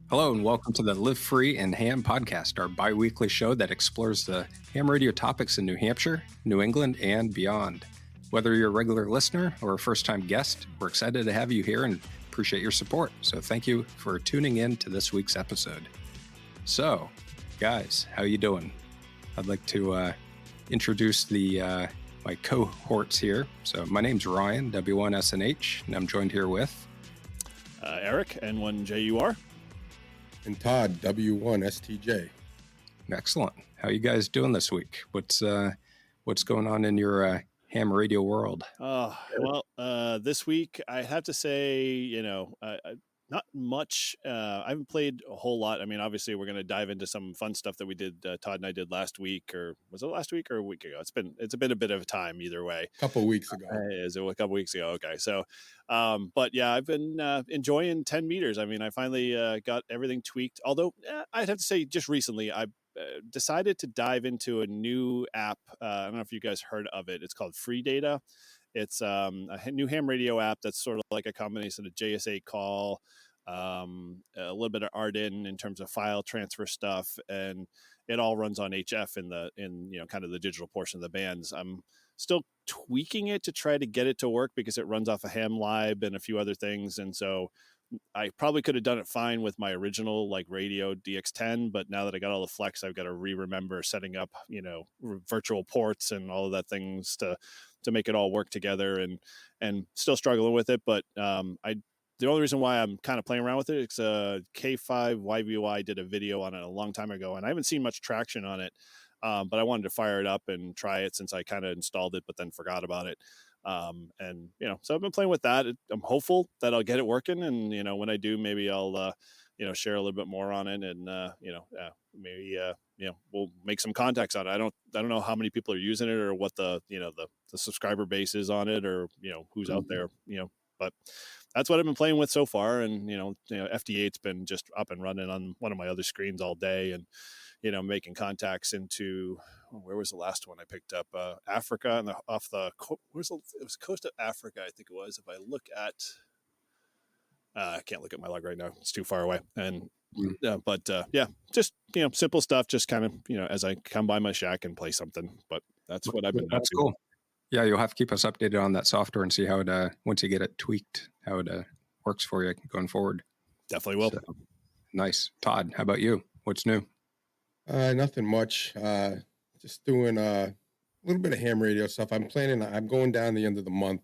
Hello and welcome to the Live Free and Ham podcast, our bi-weekly show that explores the ham radio topics in New Hampshire, New England, and beyond. Whether you're a regular listener or a first-time guest, we're excited to have you here and appreciate your support. So thank you for tuning in to this week's episode. So, guys, how you doing? I'd like to introduce my cohorts here. So my name's Ryan, W1SNH, and I'm joined here with Eric, N1JUR. And Todd, W1STJ. Excellent. How you guys doing this week? What's going on in your ham radio world? This week I have to say, not much. I haven't played a whole lot. I mean, obviously we're going to dive into some fun stuff that we did. Todd and I did last week, or was it last week or a week ago? It's been a bit of a time either way. A couple of weeks ago. Is it a couple weeks ago? Okay. So, but yeah, I've been enjoying 10 meters. I mean, I finally got everything tweaked. Although I'd have to say just recently, I decided to dive into a new app. I don't know if you guys heard of it. It's called Free Data. It's a new ham radio app that's sort of like a combination of JSA call, a little bit of Arden in terms of file transfer stuff, and it all runs on HF in kind of the digital portion of the bands. I'm still tweaking it to try to get it to work because it runs off of Ham Lib and a few other things, and so I probably could have done it fine with my original like radio DX10, but now that I got all the flex, I've got to remember setting up, virtual ports and all of that things to make it all work together, and still struggling with it. But the only reason why I'm kind of playing around with it is K5YVY did a video on it a long time ago, and I haven't seen much traction on it. But I wanted to fire it up and try it since I kind of installed it, but then forgot about it. So I've been playing with that. I'm hopeful that I'll get it working. And, when I do, maybe I'll, share a little bit more on it and, maybe, we'll make some contacts on it. I don't know how many people are using it or what the subscriber base is on it or, who's out there, but that's what I've been playing with so far. And, FD8's been just up and running on one of my other screens all day and, making contacts into, where was the last one I picked up? Africa and it was coast of Africa, I think it was. If I look at, I can't look at my log right now. It's too far away. And, just, simple stuff, just kind of, as I come by my shack and play something, but that's what I've been up to. Cool. Yeah. You'll have to keep us updated on that software and see how it, once you get it tweaked, how it works for you going forward. Definitely will. So, nice. Todd, how about you? What's new? Nothing much. Just doing a little bit of ham radio stuff. I'm going down the end of the month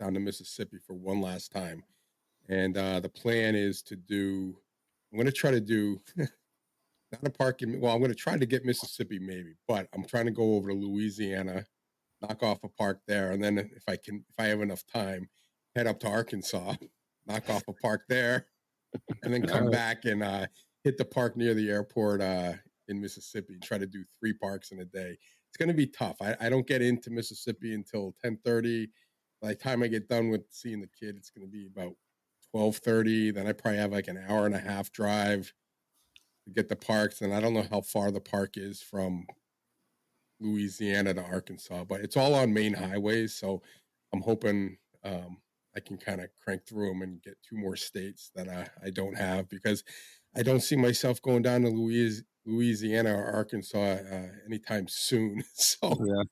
down to Mississippi for one last time. And the plan is I'm going to try to do, not a park, I'm going to try to get Mississippi maybe, but I'm trying to go over to Louisiana, knock off a park there. And then if I have enough time, head up to Arkansas, knock off a park there, and then come back and hit the park near the airport in Mississippi, try to do 3 parks in a day. It's going to be tough. I don't get into Mississippi until 10:30. By the time I get done with seeing the kid, it's going to be about 12:30. Then I probably have like an hour and a half drive to get the parks. And I don't know how far the park is from Louisiana to Arkansas, but it's all on main highways. So I'm hoping I can kind of crank through them and get 2 more states that I don't have, because I don't see myself going down to Louisiana or Arkansas anytime soon. So yeah.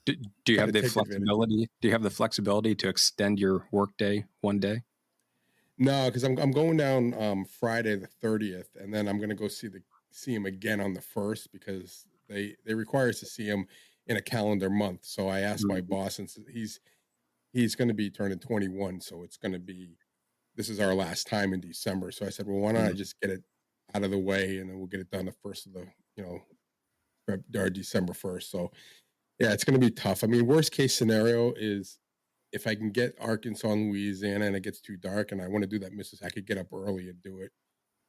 Do you have the flexibility? Advantage. Do you have the flexibility to extend your work day one day? No, because I'm going down Friday the 30th, and then I'm going to go see him again on the 1st, because they require us to see him in a calendar month. So I asked my boss, and he's going to be turning 21, so this is our last time in December. So I said, well, why don't I just get it out of the way, and then we'll get it done the first of the December 1st. So yeah, it's going to be tough. I mean, worst case scenario is if I can get Arkansas and Louisiana and it gets too dark and I want to do that Mississippi, I could get up early and do it.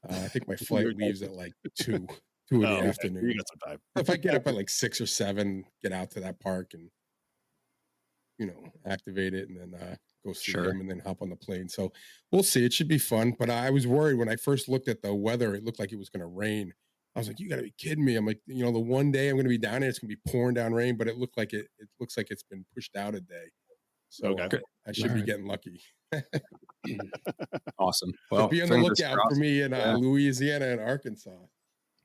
I think my flight leaves at like 2 in the afternoon. You got some time. If I get up at like 6 or 7, get out to that park and, activate it, and then go see them and then hop on the plane. So we'll see. It should be fun. But I was worried when I first looked at the weather. It looked like it was going to rain. I was like, you got to be kidding me. I'm like, the one day I'm going to be down there, it's going to be pouring down rain, but it looks like it's been pushed out a day. So I should be getting lucky. Awesome. So Well, be on the fingers lookout crossed. for me in Yeah. Louisiana and Arkansas.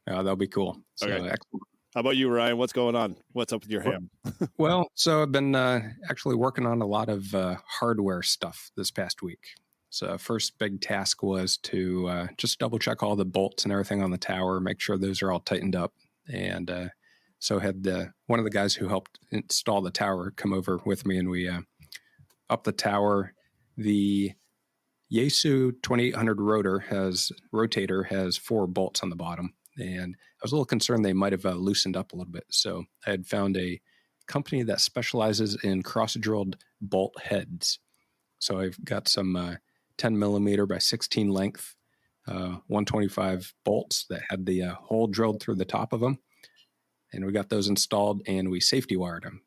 That'll be cool. So Okay. excellent. How about you, Ryan? What's going on? What's up with your ham? Well, so I've been actually working on a lot of hardware stuff this past week. So first big task was to just double check all the bolts and everything on the tower, make sure those are all tightened up. And so had one of the guys who helped install the tower come over with me, and we up the tower. The Yaesu 2800 rotator has 4 bolts on the bottom, and I was a little concerned they might have loosened up a little bit. So I had found a company that specializes in cross-drilled bolt heads. So I've got some 10 millimeter by 16 length 125 bolts that had the hole drilled through the top of them, and we got those installed, and we safety wired them.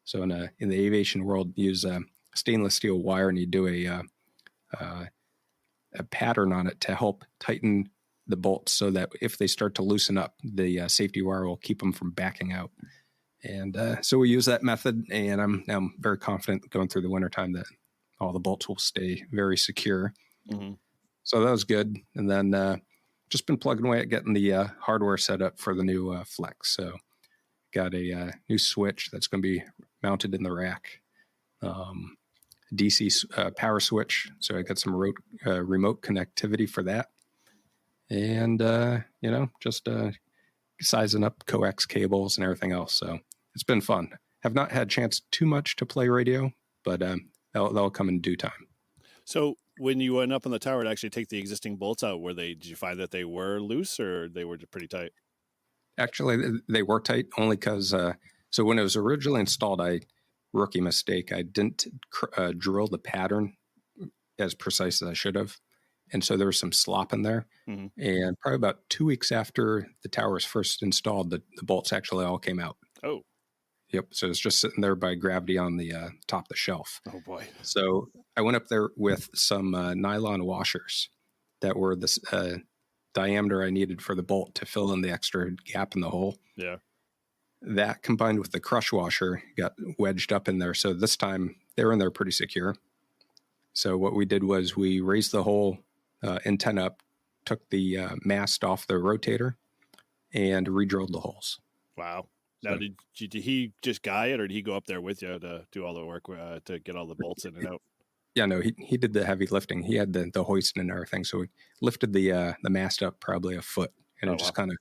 So in the aviation world, you use stainless steel wire, and you do a pattern on it to help tighten the bolts so that if they start to loosen up, the safety wire will keep them from backing out. And so we use that method, and I'm very confident going through the wintertime that all the bolts will stay very secure. Mm-hmm. So that was good. And then just been plugging away at getting the hardware set up for the new Flex. So got a new switch that's going to be mounted in the rack. DC power switch. So I got some remote connectivity for that. And, just sizing up coax cables and everything else. So it's been fun. Have not had a chance too much to play radio, but that'll come in due time. So when you went up on the tower to actually take the existing bolts out, did you find that they were loose or they were pretty tight? Actually, they were tight only because, so when it was originally installed, rookie mistake, I didn't drill the pattern as precise as I should have. And so there was some slop in there. Mm-hmm. And probably about 2 weeks after the tower was first installed, the bolts actually all came out. Oh. Yep. So it's just sitting there by gravity on the top of the shelf. Oh, boy. So I went up there with some nylon washers that were the diameter I needed for the bolt to fill in the extra gap in the hole. Yeah. That combined with the crush washer got wedged up in there. So this time they were in there pretty secure. So what we did was we raised the whole antenna up, took the mast off the rotator, and re-drilled the holes. Wow. Now, did he just guy it, or did he go up there with you to do all the work to get all the bolts in and out? Yeah, no, he did the heavy lifting. He had the hoist and everything. So we lifted the mast up probably a foot, and it just kind of,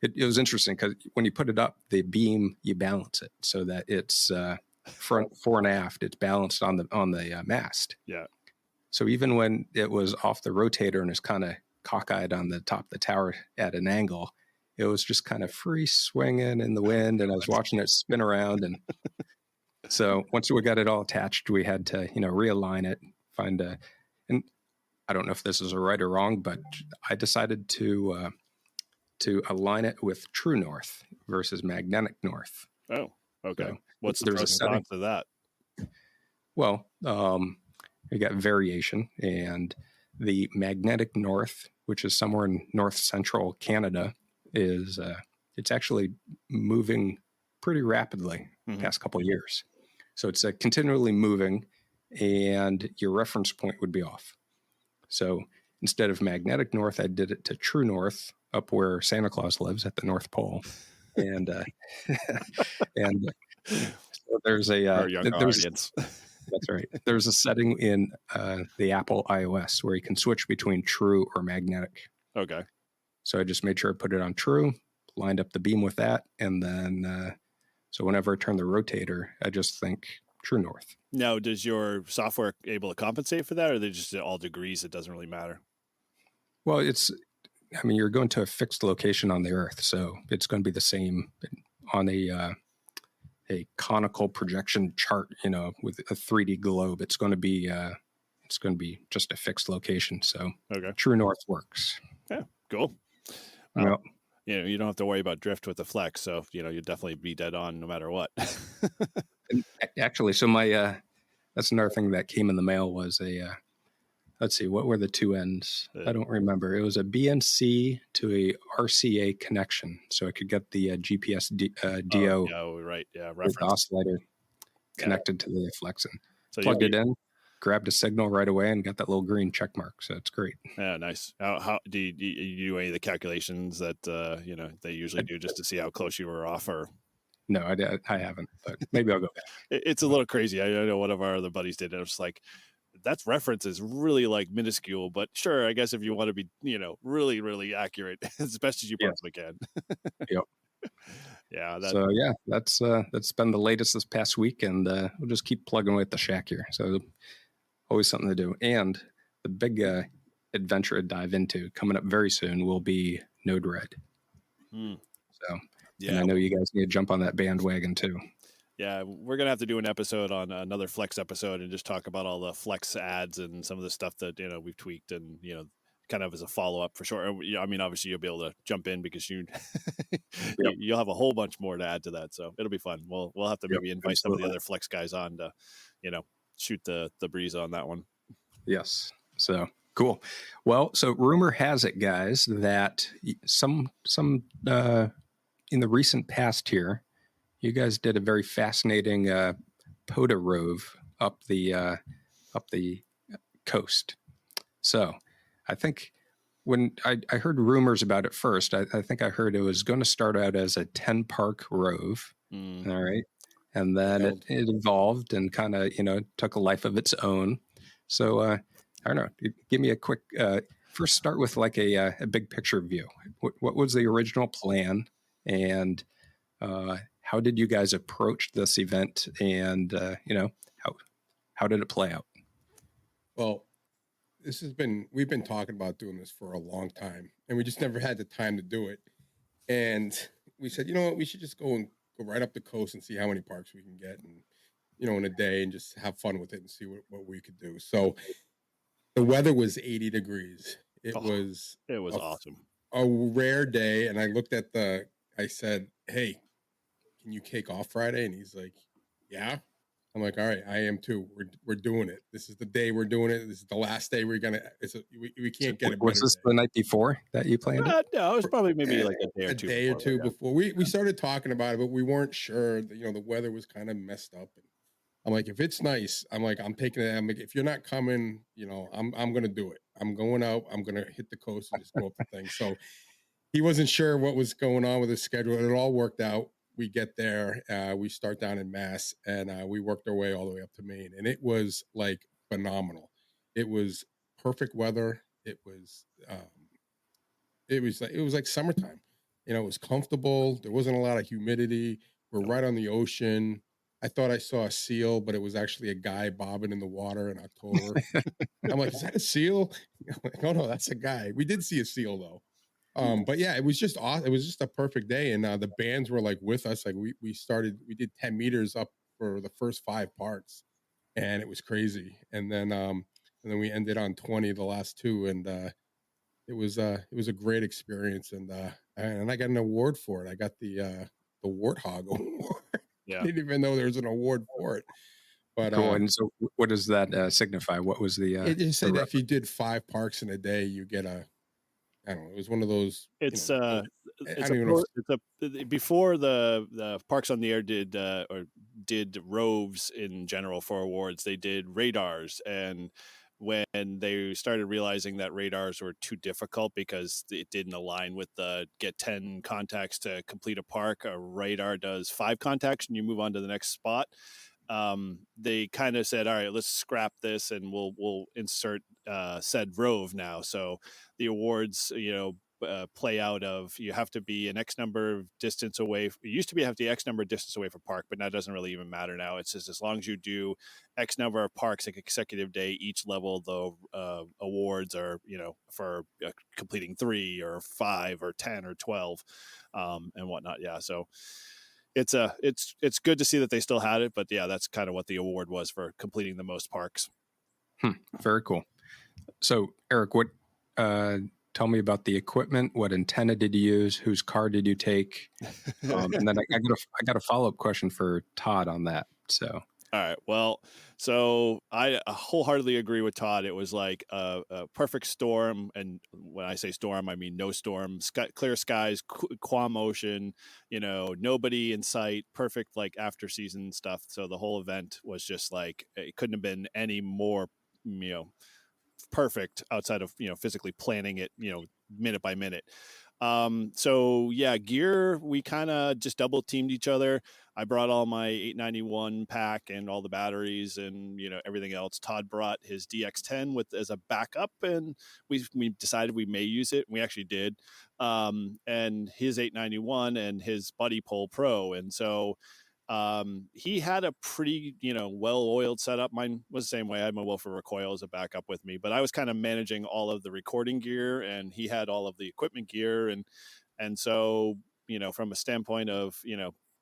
it was interesting because when you put it up, the beam, you balance it so that it's front, fore and aft, it's balanced on the mast. Yeah. So even when it was off the rotator and it's kind of cockeyed on the top of the tower at an angle, it was just kind of free swinging in the wind, and I was watching it spin around. And so once we got it all attached, we had to, realign it, and I don't know if this is a right or wrong, but I decided to align it with true north versus magnetic north. Oh, okay. So what's the pros and cons of that? Well, we got variation, and the magnetic north, which is somewhere in north central Canada, is it's actually moving pretty rapidly the past couple of years. So it's continually moving, and your reference point would be off. So instead of magnetic north, I did it to true north, up where Santa Claus lives at the North Pole. And and so there's our young audience. That's right. There's a setting in the Apple iOS where you can switch between true or magnetic. Okay. So I just made sure I put it on true, lined up the beam with that, and then so whenever I turn the rotator, I just think true north. Now, does your software able to compensate for that, or are they just all degrees? It doesn't really matter. Well, you're going to a fixed location on the Earth, so it's going to be the same on a conical projection chart, with a 3D globe. It's going to be just a fixed location. So true north works. Yeah, cool. Well, you don't have to worry about drift with the Flex, so you'd definitely be dead on no matter what. Actually, so my that's another thing that came in the mail was let's see, what were the two ends? I don't remember. It was a BNC to a RCA connection, so I could get the GPS DO. Oh, right, yeah, reference with the oscillator connected to the Flex, and so plugged it in. grabbed a signal right away and got that little green check mark. So it's great. Yeah, nice. How do you do any of the calculations that they usually do just to see how close you were off? Or no, I haven't, but maybe I'll go back. It's a little crazy. I know one of our other buddies did it. I was like, that's reference is really like minuscule, but sure, I guess if you want to be, really, really accurate as best as you possibly can. Yep. Yeah. So yeah, that's been the latest this past week, and we'll just keep plugging away at the shack here. So always something to do. And the big adventure to dive into coming up very soon will be Node-RED. So yeah, and I know you guys need to jump on that bandwagon too. Yeah, we're gonna have to do an episode on another Flex episode and just talk about all the Flex ads and some of the stuff that we've tweaked and kind of as a follow up for sure. I mean, obviously you'll be able to jump in because you'll have a whole bunch more to add to that, so it'll be fun. We'll have to maybe invite some of the other Flex guys on to shoot the breeze on that one. Yes, so cool. Well, so rumor has it, guys, that some in the recent past here, you guys did a very fascinating POTA rove up the coast. So I think when I heard rumors about it first, I think I heard it was going to start out as a 10-park rove. All right. And then it evolved and kind of, took a life of its own. So I don't know, give me a quick, first start with like a big picture view. What was the original plan? And how did you guys approach this event? And, how did it play out? Well, we've been talking about doing this for a long time, and we just never had the time to do it. And we said, you know what, we should just go right up the coast and see how many parks we can get, and in a day, and just have fun with it and see what we could do. So the weather was 80 degrees. It was awesome. A rare day. And I said, hey, can you take off Friday? And he's like, yeah. I'm like, all right, I am too. We're doing it. This is the day we're doing it. This is the last day we can't get it. Was this the night before that you planned it? No, it was probably maybe like a day or two before. We started talking about it, but we weren't sure. The weather was kind of messed up. And I'm like, if it's nice, I'm taking it. I'm like, if you're not coming, I'm going to do it. I'm going out. I'm going to hit the coast and just go up the thing. So he wasn't sure what was going on with his schedule. It all worked out. We get there, we start down in Mass, and we worked our way all the way up to Maine, and it was like phenomenal. It was perfect weather. It was like summertime. It was comfortable. There wasn't a lot of humidity. We're right on the ocean. I thought I saw a seal, but it was actually a guy bobbing in the water in October. I'm like, is that a seal? I'm like, oh no, that's a guy. We did see a seal though. But yeah, it was just awesome. It was just a perfect day. And the bands were like with us. Like we did 10 meters up for the first 5 parts, and it was crazy. And then we ended on 20, the last 2. And it was a great experience. And I got an award for it. I got the Warthog Award. Yeah. I didn't even know there was an award for it. But cool. And so what does that signify? What was the, it just said that if you did 5 parks in a day, you get I don't know. It was one of those. Before the Parks on the Air did roves in general for awards. They did radars, and when they started realizing that radars were too difficult because it didn't align with the get 10 contacts to complete a park, a radar does 5 contacts and you move on to the next spot. They kind of said, all right, let's scrap this and we'll insert said rove now. So the awards, play out of you have to be an X number of distance away. It used to be you have to be X number of distance away from park, but that doesn't really even matter now. It says as long as you do X number of parks a consecutive day, each level the awards are for completing 3 or 5 or 10 or 12 and whatnot. Yeah, so it's good to see that they still had it, but yeah, that's kind of what the award was for completing the most parks. Very cool. So Eric, what tell me about the equipment. What antenna did you use? Whose car did you take? And then I got a follow-up question for Todd on that. So All right. Well, so I wholeheartedly agree with Todd. It was like a perfect storm. And when I say storm, I mean no storm, clear skies, calm ocean, nobody in sight, perfect like after season stuff. So the whole event was just like, it couldn't have been any more, perfect outside of, physically planning it, minute by minute. So yeah, gear, we kind of just double teamed each other. I brought all my 891 pack and all the batteries and everything else. Todd brought his DX10 as a backup, and we decided we may use it. We actually did. And his 891 and his Buddy Pole Pro, and so he had a pretty well-oiled setup. Mine was the same way. I had my Wilfer recoil as a backup with me, but I was kind of managing all of the recording gear, and he had all of the equipment gear, and so from a standpoint of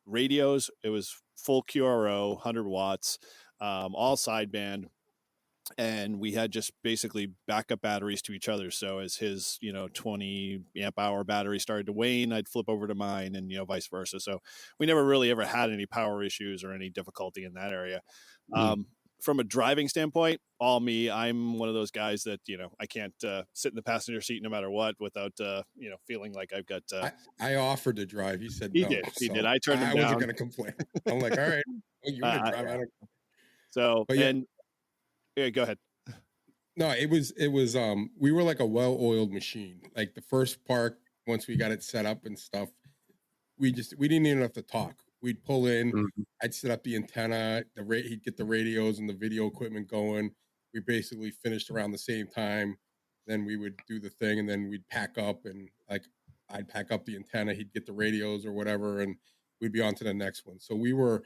radios, it was full QRO, 100 watts, all sideband, and we had just basically backup batteries to each other. So as his 20 amp hour battery started to wane, I'd flip over to mine, and vice versa. So we never really ever had any power issues or any difficulty in that area. From a driving standpoint, all me. I'm one of those guys that I can't sit in the passenger seat no matter what without feeling like I've got I offered to drive. He said he no. did I turned him I down. wasn't going to complain. I'm like, all right, well, you want to drive. I don't. So But yeah, and yeah, go ahead. no, it was we were like a well-oiled machine. Like the first park, once we got it set up and stuff, we didn't even have to talk. We'd pull in, I'd set up the antenna, he'd get the radios and the video equipment going. We basically finished around the same time. Then we would do the thing, and then we'd pack up, and like I'd pack up the antenna, he'd get the radios or whatever, and we'd be on to the next one. So we were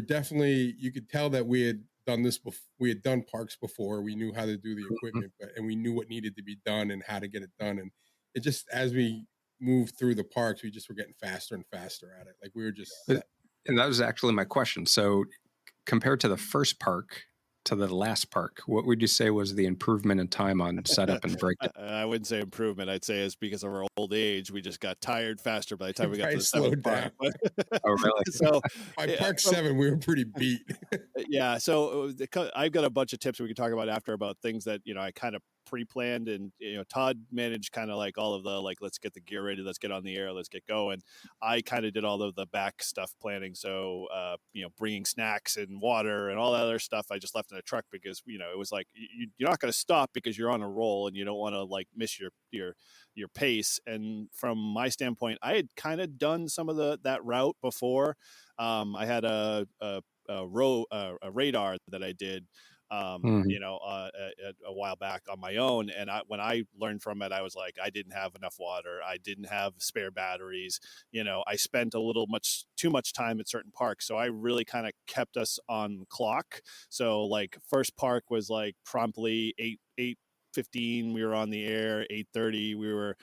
definitely, you could tell that we had done this before. We had done parks before. We knew how to do the equipment, and we knew what needed to be done and how to get it done. And it just, as we moved through the parks, we just were getting faster and faster at it. Like we were just set. And that was actually my question. So compared to the first park to the last park, what would you say was the improvement in time on setup and breakdown? I wouldn't say improvement. I'd say it's because of our old age. We just got tired faster by the time we got to the slowed seventh park. Oh, really? So by park 7, we were pretty beat. Yeah. So I've got a bunch of tips we can talk about after about things that, I kind of pre-planned, and, Todd managed kind of like all of the, like, let's get the gear ready, let's get on the air, let's get going. I kind of did all of the back stuff planning. So, bringing snacks and water and all that other stuff, I just left in the truck because, it was like, you're not going to stop because you're on a roll and you don't want to like miss your pace. And from my standpoint, I had kind of done some of that route before. I had a radar that I did, a while back on my own. And when I learned from it, I was like, I didn't have enough water. I didn't have spare batteries. I spent too much time at certain parks. So I really kind of kept us on clock. So like first park was like promptly 8:15, we were on the air. 8:30, we were,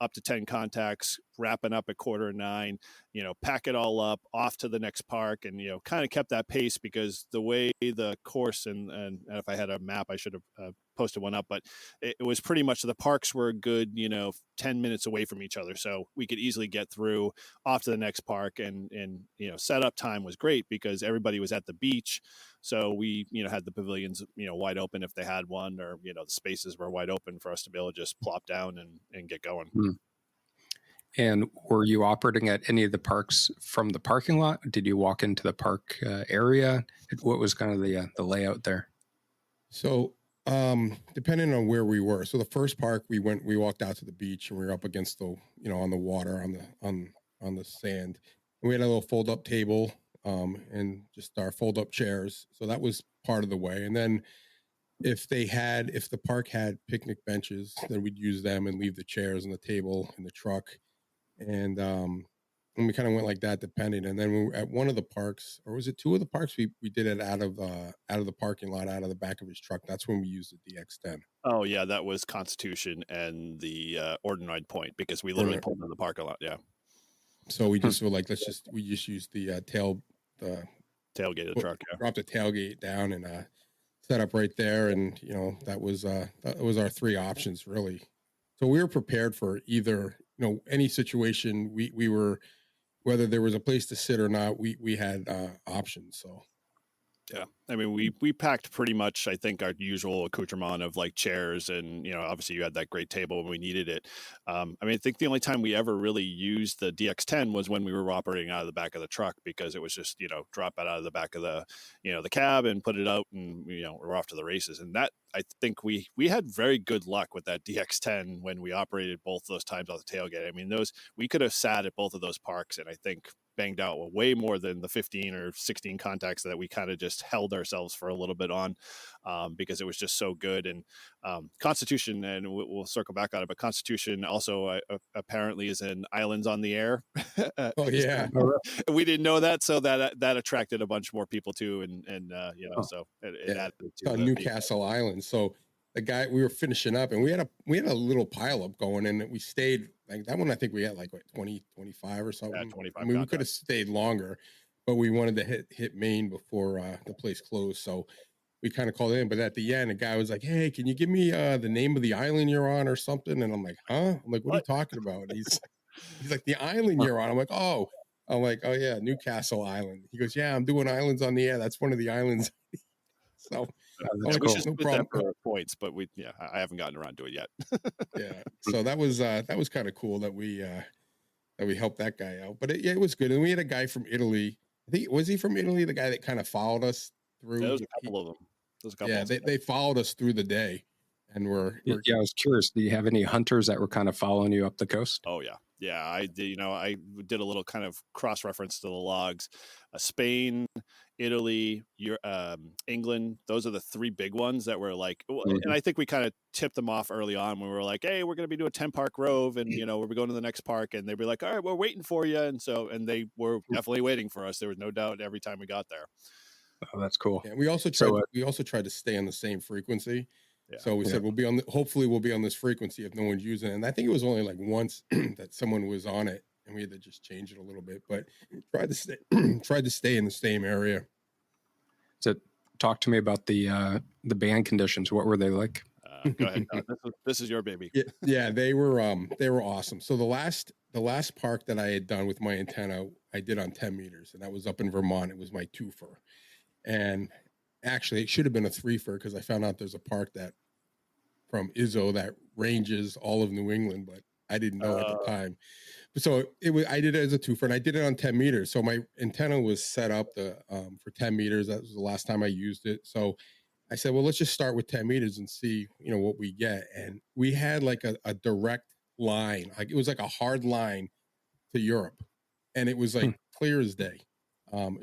up to 10 contacts, wrapping up at 8:45, pack it all up, off to the next park, and, kind of kept that pace because the way the course, and if I had a map, I should have posted one up, but it was pretty much the parks were a good, 10 minutes away from each other. So we could easily get through off to the next park, and setup time was great because everybody was at the beach. So we, had the pavilions, wide open if they had one, or, the spaces were wide open for us to be able to just plop down and get going. And were you operating at any of the parks from the parking lot? Did you walk into the park area? What was kind of the layout there? So, depending on where we were. So the first park we walked out to the beach, and we were up against the, on the water, on the sand. And we had a little fold up table, and just our fold up chairs. So that was part of the way. And then if the park had picnic benches, then we'd use them and leave the chairs and the table in the truck. And we kind of went like that, depending. And then we were at one of the parks, or was it two of the parks? We did it out of the parking lot, out of the back of his truck. That's when we used the DX10. Oh yeah, that was Constitution and the Ordinoid Point, because we literally pulled in the parking lot. Yeah. So we just were like, we just used the tailgate of the truck. Yeah. Drop the tailgate down and set up right there, and that was our three options really. So we were prepared for either any situation. We were, whether there was a place to sit or not, we had options. So Yeah. I mean, we packed pretty much, I think, our usual accoutrement of like chairs and, obviously you had that great table when we needed it. I mean, I think the only time we ever really used the DX10 was when we were operating out of the back of the truck, because it was just, drop it out of the back of the cab and put it out, and, we're off to the races. And that, I think we had very good luck with that DX10 when we operated both those times off the tailgate. I mean, we could have sat at both of those parks, and I think banged out way more than the 15 or 16 contacts that we kind of just held ourselves for a little bit on, because it was just so good. And Constitution, and we'll circle back on it, but Constitution also apparently is in Islands on the Air. Oh yeah. We didn't know that, so that attracted a bunch more people too, and so it added to on Newcastle Island. So the guy, we were finishing up, and we had a little pile up going, and we stayed like that one. I think we had like 20, 25 or something. Yeah, 25. I mean, we could have stayed longer, but we wanted to hit Maine before the place closed. So we kind of called in. But at the end, the guy was like, "Hey, can you give me the name of the island you're on or something?" And I'm like, "Huh?" I'm like, "What are you talking about?" And he's like, "The island you're on." I'm like, "Oh." I'm like, "Oh yeah, Newcastle Island." He goes, "Yeah, I'm doing Islands on the Air. That's one of the islands." So that's cool. No problem. For points, but I haven't gotten around to it yet. Yeah, so that was kind of cool that we helped that guy out. But it was good, and we had a guy from Italy. I think, was he from Italy? The guy that kind of followed us through. There was a couple of them. Yeah, they followed us through the day, and we're I was curious. Do you have any hunters that were kind of following you up the coast? Oh yeah. I did. I did a little kind of cross reference to the logs. Spain, Italy, England. Those are the three big ones that were like, and I think we kind of tipped them off early on when we were like, "Hey, we're going to be doing 10 Park Rove, and we're going to the next park," and they'd be like, "All right, we're waiting for you," and they were definitely waiting for us. There was no doubt every time we got there. Oh, that's cool. Yeah, we also tried to stay on the same frequency. Yeah. So we said hopefully we'll be on this frequency if no one's using it. And I think it was only like once that someone was on it, and we had to just change it a little bit. But tried to stay in the same area. So talk to me about the band conditions. What were they like? Go ahead. This is your baby. Yeah, they were awesome. So the last park that I had done with my antenna, I did on 10 meters, and that was up in Vermont. It was my twofer, and actually it should have been a threefer, because I found out there's a park that from Izzo that ranges all of New England, but I didn't know at the time. So I did it as a twofer, and I did it on 10 meters. So my antenna was set up for 10 meters. That was the last time I used it. So I said, well, let's just start with 10 meters and see, what we get. And we had like a direct line. Like it was like a hard line to Europe, and it was like clear as day.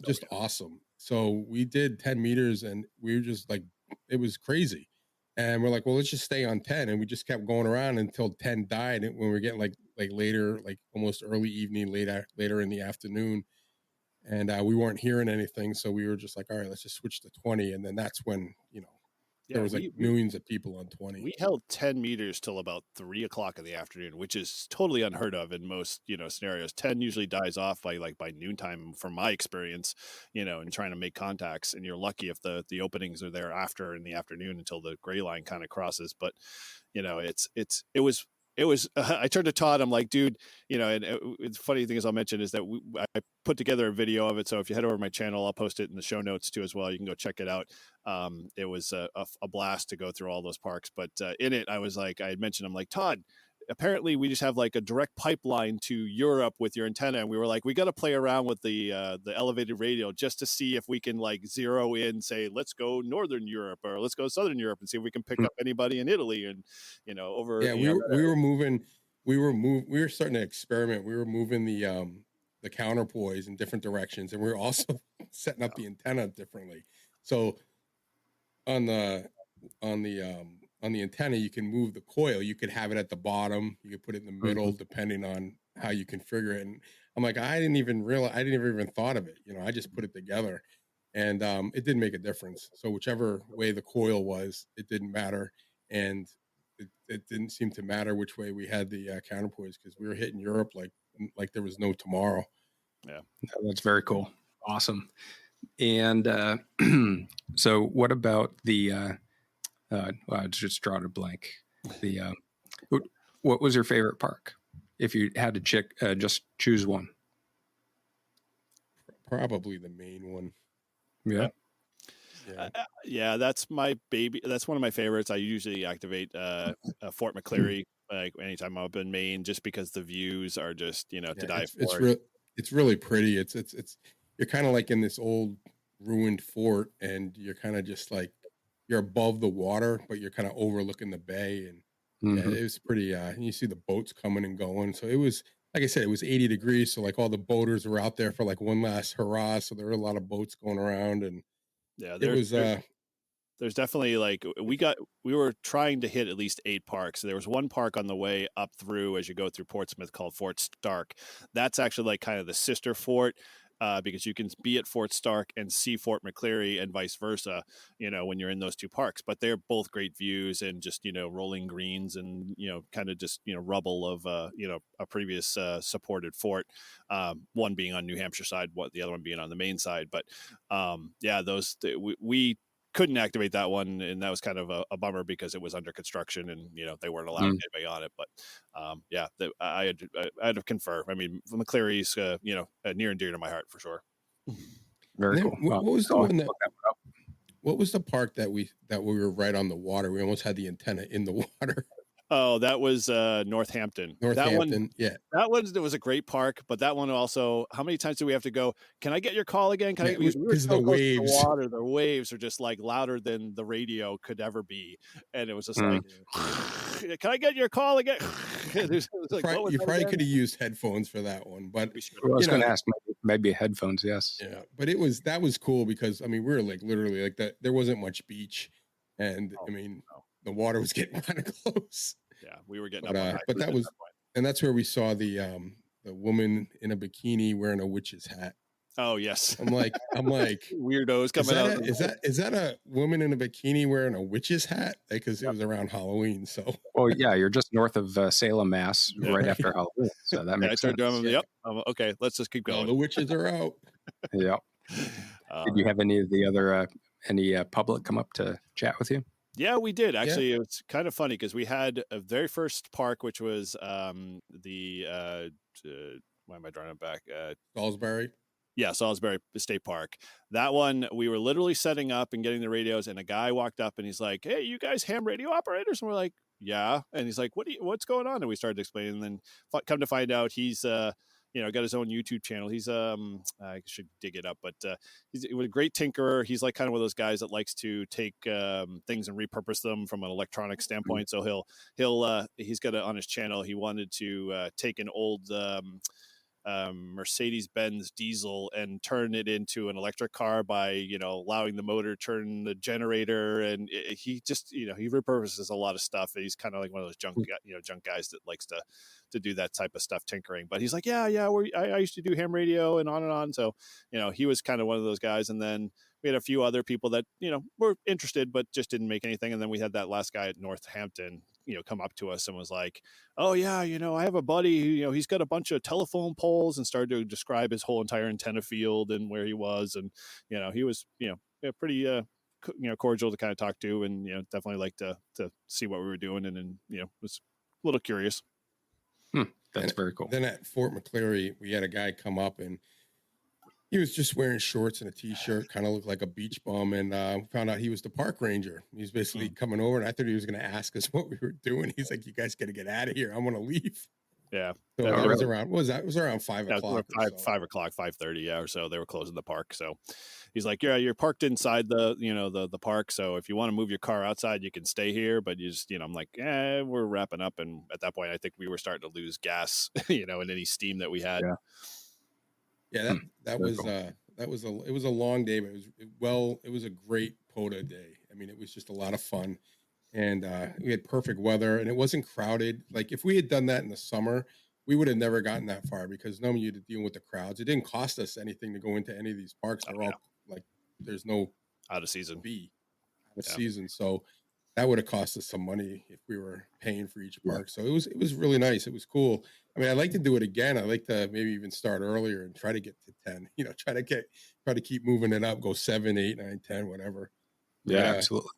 Just awesome. So we did 10 meters, and we were just like, it was crazy. And we're like, well, let's just stay on 10. And we just kept going around until 10 died. And when we were getting like later, like almost early evening, later in the afternoon, and we weren't hearing anything. So we were just like, all right, let's just switch to 20. And then that's when, there was like millions of people on 20. We held 10 meters till about 3 o'clock in the afternoon, which is totally unheard of in most, scenarios. 10 usually dies off by noontime, from my experience, and trying to make contacts. And you're lucky if the openings are there after in the afternoon until the gray line kind of crosses. But, it was I turned to Todd. I'm like, dude, and the funny thing is, I'll mention is that I put together a video of it. So if you head over to my channel, I'll post it in the show notes too as well. You can go check it out. It was a blast to go through all those parks. But in it, I had mentioned, I'm like, Todd, apparently we just have like a direct pipeline to Europe with your antenna. And we were like, we got to play around with the elevated radio just to see if we can like zero in, say, let's go Northern Europe or let's go Southern Europe, and see if we can pick up anybody in Italy and, over. Yeah, we were starting to experiment. We were moving the counterpoise in different directions, and we were also setting up the antenna differently. So on the antenna, you can move the coil. You could have it at the bottom. You could put it in the middle, depending on how you configure it. And I'm like, I didn't even thought of it. I just put it together, and it didn't make a difference. So whichever way the coil was, it didn't matter. And it didn't seem to matter which way we had the counterpoise, because we were hitting Europe like there was no tomorrow. Yeah, that's very cool. Awesome. And so what about the I just drawed a blank. What was your favorite park if you had to just choose one? Probably the Maine one. Yeah. Yeah, that's my baby. That's one of my favorites. I usually activate Fort McCleary like anytime I'm up in Maine, just because the views are just to die It's for. it's really pretty. It's you're kind of like in this old ruined fort, and you're kind of just like you're above the water, but you're kind of overlooking the bay, and yeah, Mm-hmm. it was pretty. You see the boats coming and going, so it was like I said, it was 80 degrees, so like all the boaters were out there for like one last hurrah. So there were a lot of boats going around, and Yeah, it was there's definitely like we were trying to hit at least 8 parks. There was one park on the way up through as you go through Portsmouth called Fort Stark. That's actually like kind of the sister fort. Because you can be at Fort Stark and see Fort McCleary and vice versa, when you're in those 2 parks. But they're both great views and just, rolling greens and, kind of just, rubble of, a previous supported fort. One being on New Hampshire side, the other one being on the Maine side. But yeah, we couldn't activate that one, and that was kind of a bummer because it was under construction and they weren't allowing anybody on it. But yeah, I had to confer. I mean, McCleary's near and dear to my heart for sure. Very cool. What was the one that? What was the park that we were right on the water? We almost had the antenna in the water. Oh, that was Northampton. That one, yeah. That was a great park, but that one also. How many times do we have to go? Can I get your call again? Can I? Because we were so the waves. The water, the waves are just like louder than the radio could ever be, and it was just like, can I get your call again? You probably could have used headphones for that one, but I was going to ask maybe headphones. Yes. Yeah, but that was cool because I mean we were like literally like that. There wasn't much beach, and the water was getting kind of close. Yeah, we were getting up. But that was, and that's where we saw the woman in a bikini wearing a witch's hat. Oh yes, I'm like weirdos coming out. Is that a woman in a bikini wearing a witch's hat? Because it was around Halloween. So well, yeah, you're just north of Salem, Mass, right after Halloween. So that makes sense. Yep. Okay, let's just keep going. All the witches are out. Yep. Did you have any of the other public come up to chat with you? Yeah, we did. Actually, It was kind of funny because we had a very first park, which was the why am I drawing it back? Salisbury. Yeah, Salisbury State Park. That one, we were literally setting up and getting the radios, and a guy walked up and he's like, "Hey, you guys ham radio operators?" And we're like, "Yeah." And he's like, "What's going on?" And we started explaining. And then come to find out, he's got his own YouTube channel. He's I should dig it up, but he's a great tinkerer. He's like kind of one of those guys that likes to take things and repurpose them from an electronic standpoint. So he's got on his channel. He wanted to take an old Mercedes-Benz diesel and turn it into an electric car by allowing the motor turn the generator, and he just he repurposes a lot of stuff. He's kind of like one of those junk guys that likes to do that type of stuff, tinkering. But he's like, yeah, I used to do ham radio and on. So he was kind of one of those guys. And then we had a few other people that were interested but just didn't make anything. And then we had that last guy at Northampton come up to us and was like, "Oh yeah, I have a buddy who, he's got a bunch of telephone poles," and started to describe his whole entire antenna field and where he was. And he was pretty cordial to kind of talk to, and definitely liked to see what we were doing, and was a little curious. That's very cool. Then at Fort McCleary, we had a guy come up and he was just wearing shorts and a t-shirt, kind of looked like a beach bum, and found out he was the park ranger. He was basically coming over, and I thought he was going to ask us what we were doing. He's like, "You guys got to get out of here. I want to leave." Yeah. So that was around, what was that? It was around 5 o'clock. 5 o'clock, 5:30, or so. They were closing the park. So he's like, "Yeah, you're parked inside the park. So if you want to move your car outside, you can stay here. But you just, I'm like, we're wrapping up." And at that point, I think we were starting to lose gas, in any steam that we had. Yeah, that was cool. It was a long day, but it was a great POTA day. I mean, it was just a lot of fun, and we had perfect weather, and it wasn't crowded. Like if we had done that in the summer, we would have never gotten that far because normally you'd deal with the crowds. It didn't cost us anything to go into any of these parks. They're all like, there's no out of season. Season, so that would have cost us some money if we were paying for each park. So it was really nice. It was cool. I mean, I'd like to do it again. I'd like to maybe even start earlier and try to get to 10, try to keep moving it up, go 7, 8, 9, 10, whatever. Yeah, absolutely.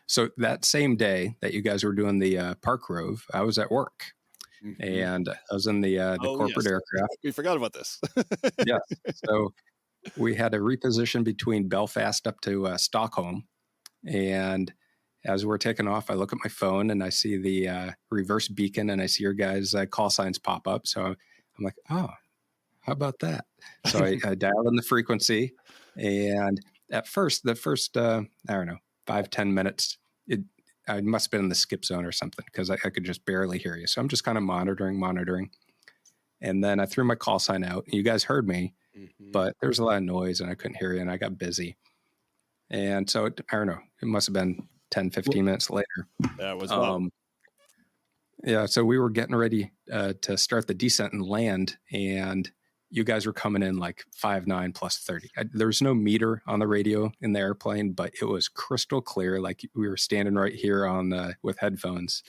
So that same day that you guys were doing the Park Rove, I was at work and I was in the corporate aircraft. We forgot about this. Yes. So we had a reposition between Belfast up to Stockholm. And as we're taking off, I look at my phone and I see the reverse beacon and I see your guys' call signs pop up. So I'm like, oh, how about that? So I dial in the frequency. And at first, the first, I don't know, 5-10 minutes, I must have been in the skip zone or something because I could just barely hear you. So I'm just kind of monitoring. And then I threw my call sign out. You guys heard me, but there was a lot of noise and I couldn't hear you and I got busy. And so, I don't know, it must have been 10, 15 minutes later. That was yeah, so we were getting ready to start the descent and land, and you guys were coming in like 5.9 plus 30. There was no meter on the radio in the airplane, but it was crystal clear. Like we were standing right here on with headphones,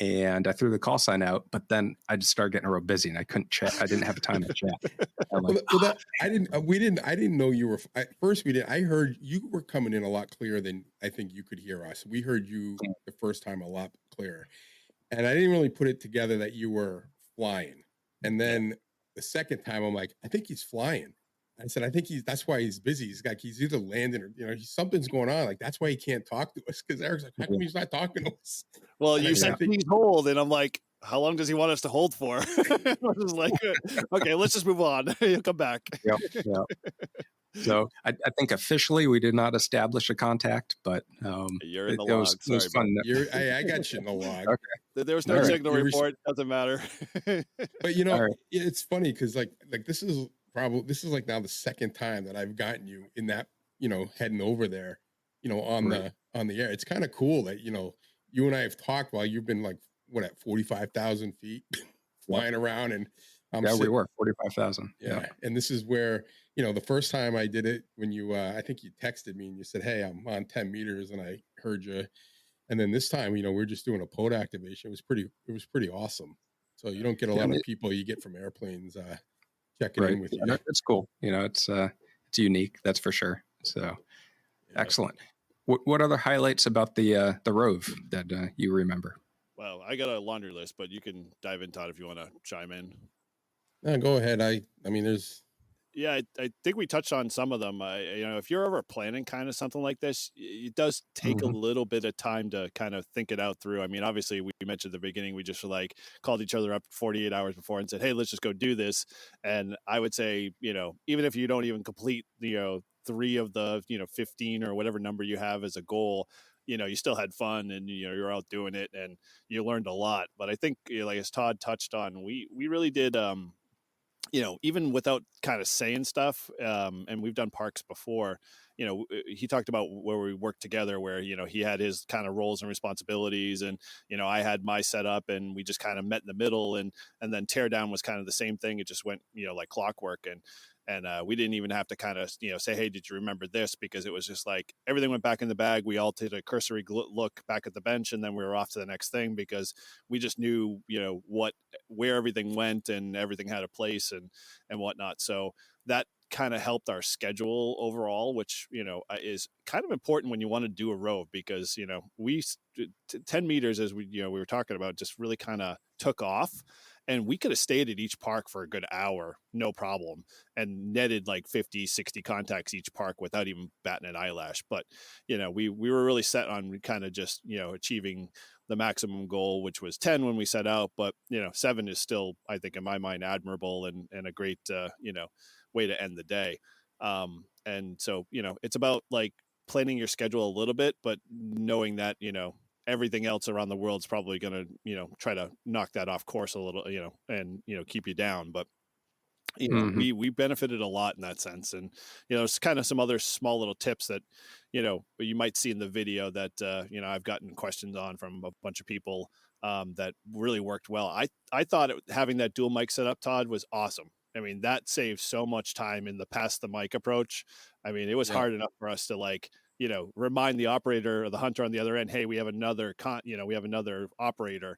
and I threw the call sign out. But then I just started getting real busy, and I couldn't chat. I didn't have time to chat. I didn't know you were. At first, we did. I heard you were coming in a lot clearer than I think you could hear us. We heard you the first time a lot clearer. And I didn't really put it together that you were flying. And then the second time, I'm like, I think he's flying. I said, I think that's why he's busy. He's either landing or, something's going on. Like, that's why he can't talk to us. Because Eric's like, how come he's not talking to us? Well, you said please hold. And I'm like, how long does he want us to hold for? I was like, okay, let's just move on. He'll come back. Yeah. So I think officially we did not establish a contact, but you're in the log. It was fun. I got you in the log. Okay. There was no signal report. Doesn't matter. But it's funny because like this is like now the second time that I've gotten you in that heading over there, on the air. It's kind of cool that you and I have talked while you've been like at 45,000 feet flying around and. We were 45,000. Yeah. And this is where, the first time I did it when you, I think you texted me and you said, hey, I'm on 10 meters and I heard you. And then this time, we're just doing a pod activation. It was pretty awesome. So you don't get a lot of people you get from airplanes checking in with you. It's cool. It's unique. That's for sure. So excellent. What other highlights about the Rove that you remember? Well, I got a laundry list, but you can dive in, Todd, if you want to chime in. Go ahead. I mean, there's. Yeah, I think we touched on some of them. If you're ever planning kind of something like this, it does take a little bit of time to kind of think it out through. I mean, obviously, we mentioned at the beginning, we just called each other up 48 hours before and said, hey, let's just go do this. And I would say, even if you don't even complete, 3 of the, 15 or whatever number you have as a goal, you still had fun and, you're out doing it and you learned a lot. But I think, like as Todd touched on, we really did, even without kind of saying stuff, and we've done parks before, he talked about where we worked together, where, he had his kind of roles and responsibilities and, I had my setup and we just kind of met in the middle and then tear down was kind of the same thing. It just went, like clockwork. And we didn't even have to kind of, say, hey, did you remember this? Because it was just like everything went back in the bag. We all did a cursory look back at the bench and then we were off to the next thing because we just knew, where everything went and everything had a place and whatnot. So that kind of helped our schedule overall, which, is kind of important when you want to do a Rove because, 10 meters, as we were talking about, just really kind of took off. And we could have stayed at each park for a good hour, no problem, and netted like 50, 60 contacts each park without even batting an eyelash. But, we were really set on kind of just, achieving the maximum goal, which was 10 when we set out. But, 7 is still, I think, in my mind, admirable and a great, way to end the day. And so, it's about like planning your schedule a little bit, but knowing that, everything else around the world's probably going to, try to knock that off course a little, and, keep you down. But, we benefited a lot in that sense. And, it's kind of some other small little tips that, you might see in the video that, I've gotten questions on from a bunch of people that really worked well. I thought having that dual mic set up, Todd, was awesome. I mean, that saved so much time in the pass the mic approach. I mean, it was hard enough for us to remind the operator or the hunter on the other end, hey, we have another we have another operator,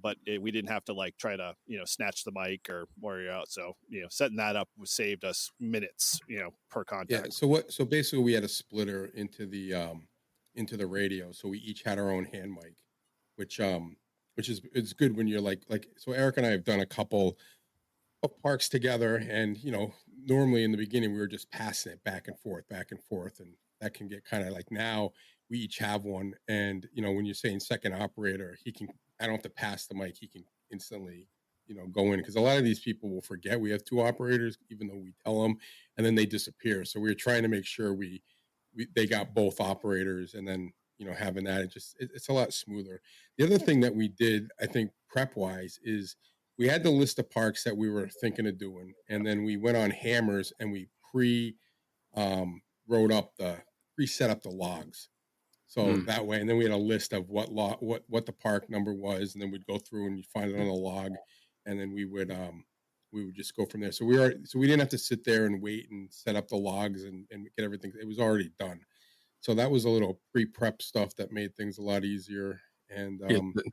but we didn't have to try to, snatch the mic or worry out. So, setting that up saved us minutes, per contact. Yeah. So basically we had a splitter into the radio. So we each had our own hand mic, which is, it's good when you're so Eric and I have done a couple of parks together and, normally in the beginning we were just passing it back and forth, and that can get kind of like, now we each have one, and when you're saying second operator, he can, I don't have to pass the mic, he can instantly go in, because a lot of these people will forget we have two operators even though we tell them, and then they disappear. So we're trying to make sure they got both operators, and then having that, it's a lot smoother. The other thing that we did, I think, prep wise, is we had the list of parks that we were thinking of doing, and then we went on Hammers and we wrote up the pre-set up the logs, so that way, and then we had a list of what the park number was, and then we'd go through and you find it on the log, and then we would just go from there. So we didn't have to sit there and wait and set up the logs and get everything. It was already done. So that was a little pre-prep stuff that made things a lot easier. And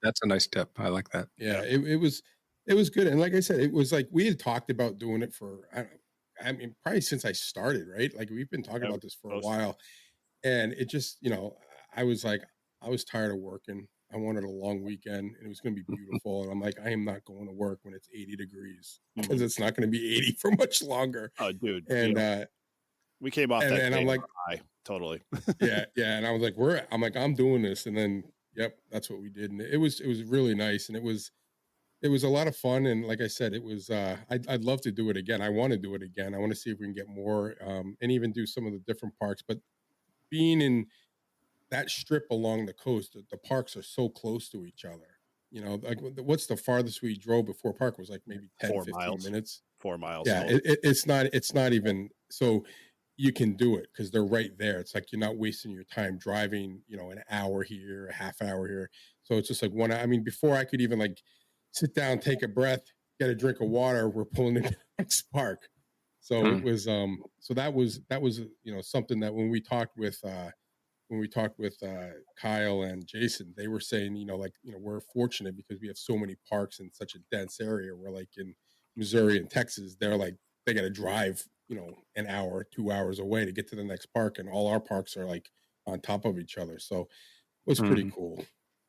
that's a nice tip. I like that. Yeah, it was good. And like I said, it was like we had talked about doing it for, I mean, probably since I started, right? Like we've been talking about this for a while, and it just, I was like, I was tired of working. I wanted a long weekend, and it was going to be beautiful. And I'm like, I am not going to work when it's 80 degrees, because it's not going to be 80 for much longer. Oh, dude. And we came off that, and I'm like, high. Totally. yeah. And I was like, I'm doing this. And then, yep, that's what we did. And it was really nice. And it was a lot of fun. And like I said, it was, I'd love to do it again. I want to do it again. I want to see if we can get more, and even do some of the different parks. But being in that strip along the coast, the parks are so close to each other. Like, what's the farthest we drove before park was like maybe 10, 4 15 miles. minutes. 4 miles. Yeah, it's not even, so you can do it because they're right there. It's like you're not wasting your time driving, an hour here, a half hour here. So it's just like I mean, before I could even like sit down, take a breath, get a drink of water, we're pulling into the next park. So it was, so that was, something that when we talked with Kyle and Jason, they were saying, we're fortunate because we have so many parks in such a dense area. We're like in Missouri and Texas, they're like, they got to drive, an hour, 2 hours away to get to the next park. And all our parks are like on top of each other. So it was pretty cool.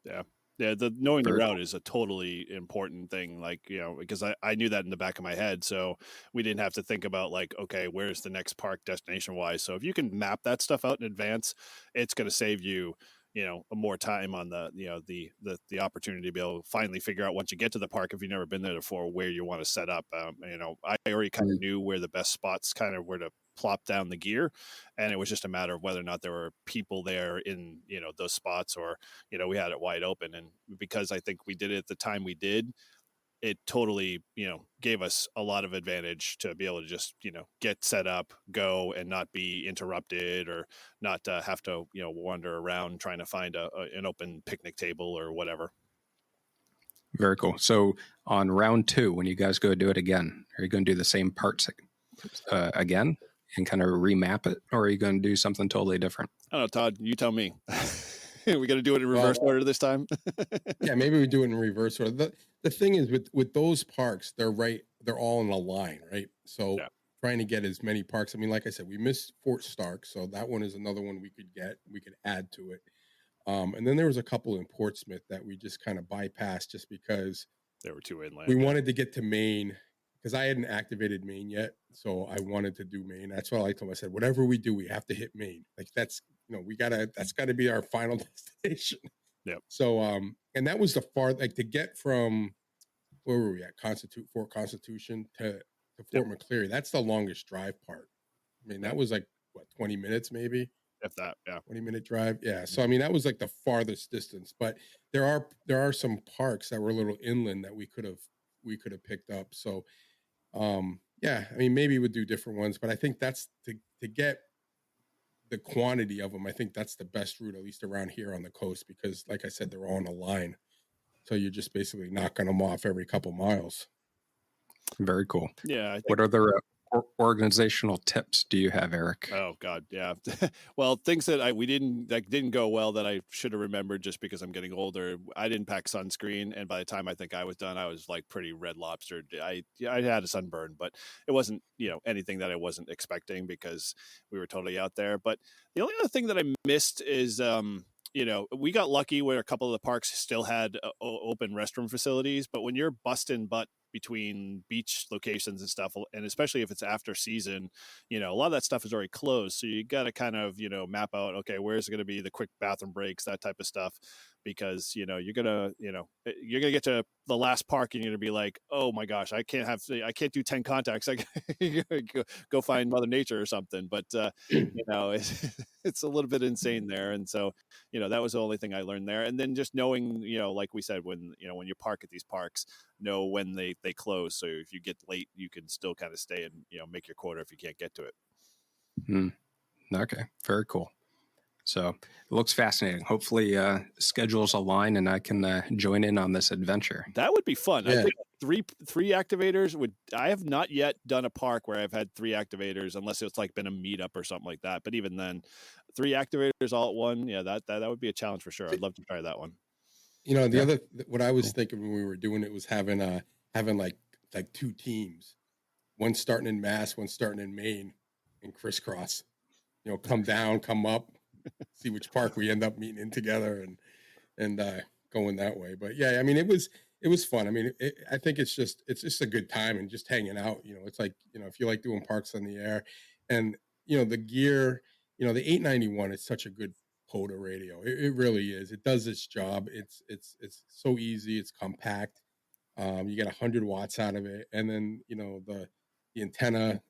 Yeah. Yeah, knowing the route is a totally important thing, like, because I knew that in the back of my head. So we didn't have to think about like, okay, where's the next park destination wise. So if you can map that stuff out in advance, it's going to save you, more time on the opportunity to be able to finally figure out once you get to the park, if you've never been there before, where you want to set up. I already kind of knew where the best spots kind of were to plop down the gear, and it was just a matter of whether or not there were people there in those spots, or we had it wide open. And because I think we did it at the time we did, it totally gave us a lot of advantage to be able to just get set up, go, and not be interrupted, or not have to wander around trying to find an open picnic table or whatever. Very cool. So on round 2, when you guys go do it again, are you going to do the same parts again and kind of remap it, or are you going to do something totally different? I don't know, Todd, you tell me. We got to do it in reverse order this time. Yeah, maybe we do it in reverse order. The thing is with those parks, they're all in a line, right? So trying to get as many parks. I mean, like I said, we missed Fort Stark, so that one is another one we could add to it. And then there was a couple in Portsmouth that we just kind of bypassed just because there were too inland. We wanted to get to Maine because I hadn't activated Maine yet, so I wanted to do Maine. That's why I told him. I said, whatever we do, we have to hit Maine. Like that's that's got to be our final destination. Yep. So and that was the far, like, to get from, where were we at, Fort Constitution to Fort McCleary. That's the longest drive part. I mean, that was like what, 20 minutes maybe, if that. 20-minute drive. Yeah. So I mean, that was like the farthest distance. But there are some parks that were a little inland that we could have picked up. So yeah, I mean, maybe we'd do different ones, but I think that's to get the quantity of them. I think that's the best route, at least around here on the coast, because like I said, they're all on a line. So you're just basically knocking them off every couple miles. Very cool. Yeah. What other organizational tips do you have, Eric? Oh God, yeah. Well, things that didn't go well that I should have remembered just because I'm getting older. I didn't pack sunscreen, and by the time I think I was done, I was like pretty red lobstered. I had a sunburn, but it wasn't anything that I wasn't expecting because we were totally out there. But the only other thing that I missed is we got lucky where a couple of the parks still had open restroom facilities, but when you're busting butt between beach locations and stuff. And especially if it's after season, a lot of that stuff is already closed. So you got to kind of, map out, okay, where's going to be the quick bathroom breaks, that type of stuff. Because, you're going to get to the last park and you're going to be like, oh my gosh, I can't do 10 contacts. I go find Mother Nature or something. But, it's a little bit insane there. And so, that was the only thing I learned there. And then just knowing, like we said, when you park at these parks, know when they close. So if you get late, you can still kind of stay and, make your quota if you can't get to it. Okay. Very cool. So it looks fascinating. Hopefully schedules align and I can join in on this adventure. That would be fun. Yeah. I think three activators I have not yet done a park where I've had 3 activators, unless it's like been a meetup or something like that. But even then, 3 activators all at one. Yeah, that would be a challenge for sure. I'd love to try that one. What I was thinking when we were doing it was having like 2 teams, one starting in Mass, one starting in Maine, and crisscross, come down, come up, see which park we end up meeting in together and going that way. But yeah, I mean, it was fun. I mean, I think it's just a good time and just hanging out. It's like, if you like doing parks on the air, and the gear, the 891 is such a good POTA radio. It really is. It does its job. It's so easy. It's compact. You get 100 watts out of it, and then the antenna.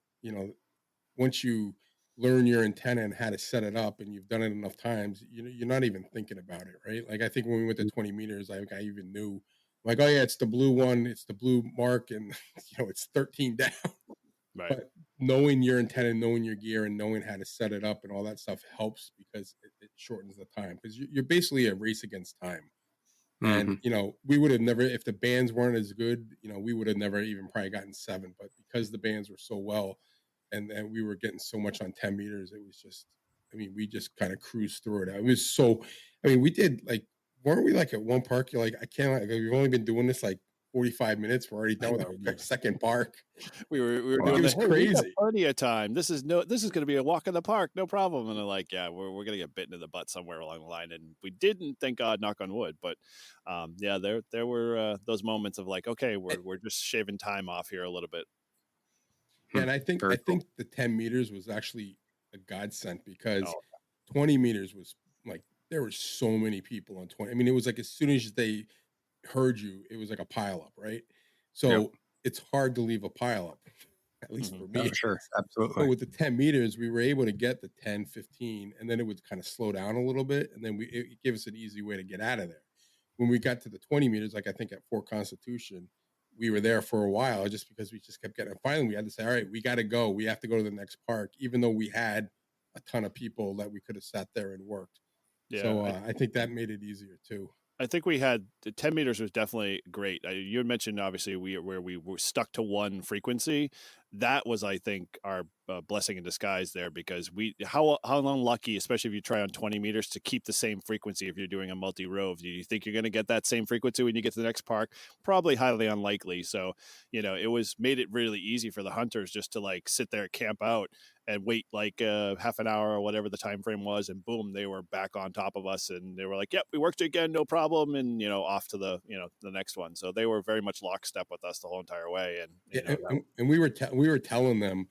Once you learn your antenna and how to set it up, and you've done it enough times, you're not even thinking about it, right? Like, I think when we went to 20 meters, I even knew, like, oh yeah, it's the blue one, it's the blue mark, and it's 13 down. Right. But knowing your antenna, knowing your gear, and knowing how to set it up and all that stuff helps, because it shortens the time, because you're basically a race against time. And we would have never, if the bands weren't as good, we would have never even probably gotten 7. But because the bands were so well, and we were getting so much on 10 meters, it was just, I mean, we just kind of cruised through it. It was so, I mean, we did, like, weren't we like at one park, you're like, I can't, like, we've only been doing this like 45 minutes. We're already done with our second park. We were doing, it was crazy. Plenty of time. This is going to be a walk in the park, no problem. And they're like, yeah, we're going to get bitten in the butt somewhere along the line. And we didn't, thank God, knock on wood. But yeah, there were those moments of like, okay, we're just shaving time off here a little bit. And I think the 10 meters was actually a godsend, because 20 meters was like, there were so many people on 20. I mean, it was like, as soon as they heard you, it was like a pile up, right? So it's hard to leave a pile up, at least for me. Oh, sure, absolutely. But with the 10 meters, we were able to get the 10, 15, and then it would kind of slow down a little bit, and then it gave us an easy way to get out of there. When we got to the 20 meters, like I think at Fort Constitution, we were there for a while just because we just kept getting, and finally we had to say, all right, we got to go. We have to go to the next park, even though we had a ton of people that we could have sat there and worked. Yeah, so I think that made it easier too. I think we had the 10 meters was definitely great. You had mentioned, obviously, where we were stuck to one frequency. That was, I think, our blessing in disguise there, because how unlucky, especially if you try on 20 meters, to keep the same frequency if you're doing a multi-rove. Do you think you're going to get that same frequency when you get to the next park? Probably highly unlikely. So, it made it really easy for the hunters just to like sit there, camp out, and wait like half an hour or whatever the time frame was, and boom, they were back on top of us, and they were like, "Yep, we worked again, no problem," and off to the the next one. So they were very much lockstep with us the whole entire way, and we were telling them,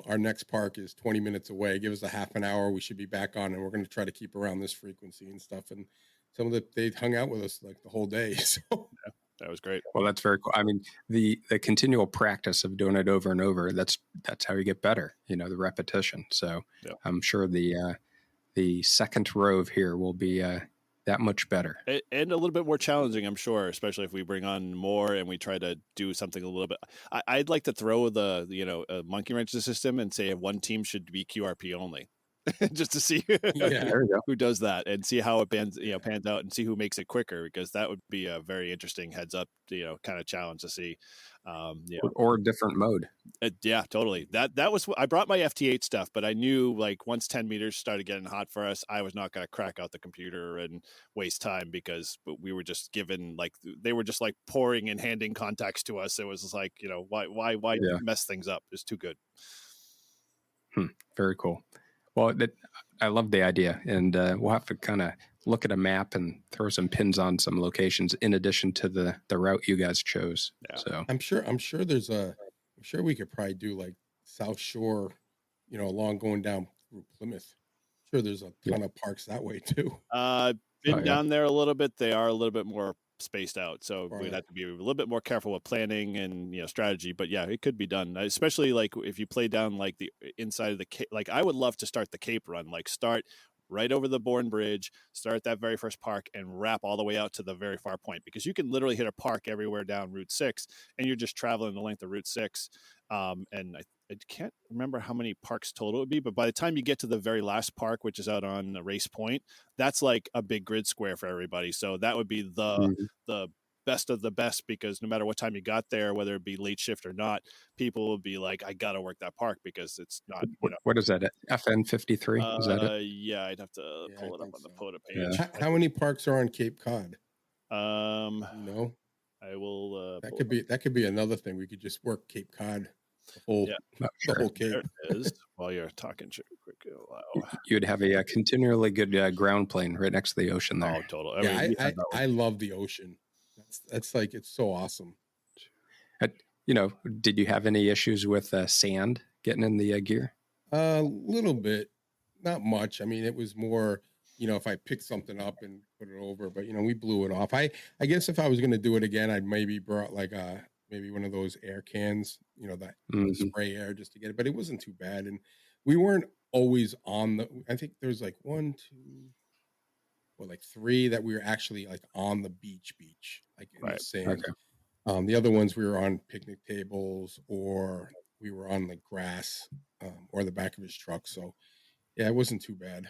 our next park is 20 minutes away. Give us a half an hour, we should be back on, and we're going to try to keep around this frequency and stuff. And they hung out with us like the whole day. So. Yeah. That was great. Well, that's very cool. I mean, the continual practice of doing it over and over, that's how you get better, the repetition. So I'm sure the second rove here will be that much better. And a little bit more challenging, I'm sure, especially if we bring on more and we try to do something a little bit. I'd like to throw the a monkey wrench system and say one team should be QRP only. Just to see who does that and see how it pans out, and see who makes it quicker, because that would be a very interesting heads up, kind of challenge to see. Or a different mode. Yeah, totally. That was, I brought my FT8 stuff, but I knew like once 10 meters started getting hot for us, I was not going to crack out the computer and waste time, because we were just given, like, they were just like pouring and handing contacts to us. It was just like, why mess things up? It's too good. Very cool. Well, I love the idea, and we'll have to kind of look at a map and throw some pins on some locations in addition to the route you guys chose. Yeah. So I'm sure I'm sure we could probably do like South Shore, along going down through Plymouth. Sure, there's a ton of parks that way too. Been Oh, yeah. down there a little bit. They are a little bit more spaced out, so we'd Right. have to be a little bit more careful with planning and strategy. But yeah, it could be done, especially like if you play down like the inside of the Cape. Like I would love to start the Cape run, like start right over the Bourne Bridge, start at that very first park, and wrap all the way out to the very far point, because you can literally hit a park everywhere down Route 6, and you're just traveling the length of Route 6. And I can't remember how many parks total it would be, but by the time you get to the very last park, which is out on the Race Point, that's like a big grid square for everybody. So that would be the best of the best, because no matter what time you got there, whether it be late shift or not, people will be like, I gotta work that park, because it's not, What is that? FN 53? Is that it? yeah, I'd have to Yeah, pull I it up think on the so. POTA Yeah. page. How many parks are on Cape Cod? Um, You know, I will that pull could be another thing. We could just work Cape Cod, the whole Yeah. Oh, the sure. whole Cape. There it is. While you're talking, quick. You'd have a continually good ground plane right next to the ocean there. Oh, total. Yeah, mean, I love the ocean. That's like, it's so awesome. Did you have any issues with sand getting in the gear? A little bit, not much. I mean, it was more, if I picked something up and put it over, but we blew it off. I guess if I was going to do it again, I'd maybe brought like maybe one of those air cans, that Mhm. spray air just to get it, but it wasn't too bad. And we weren't always I think there's like one, two, or like three that we were actually like on the beach, like in the Right. sand. Okay. The other ones we were on picnic tables, or we were on the grass, or the back of his truck. So yeah, it wasn't too bad.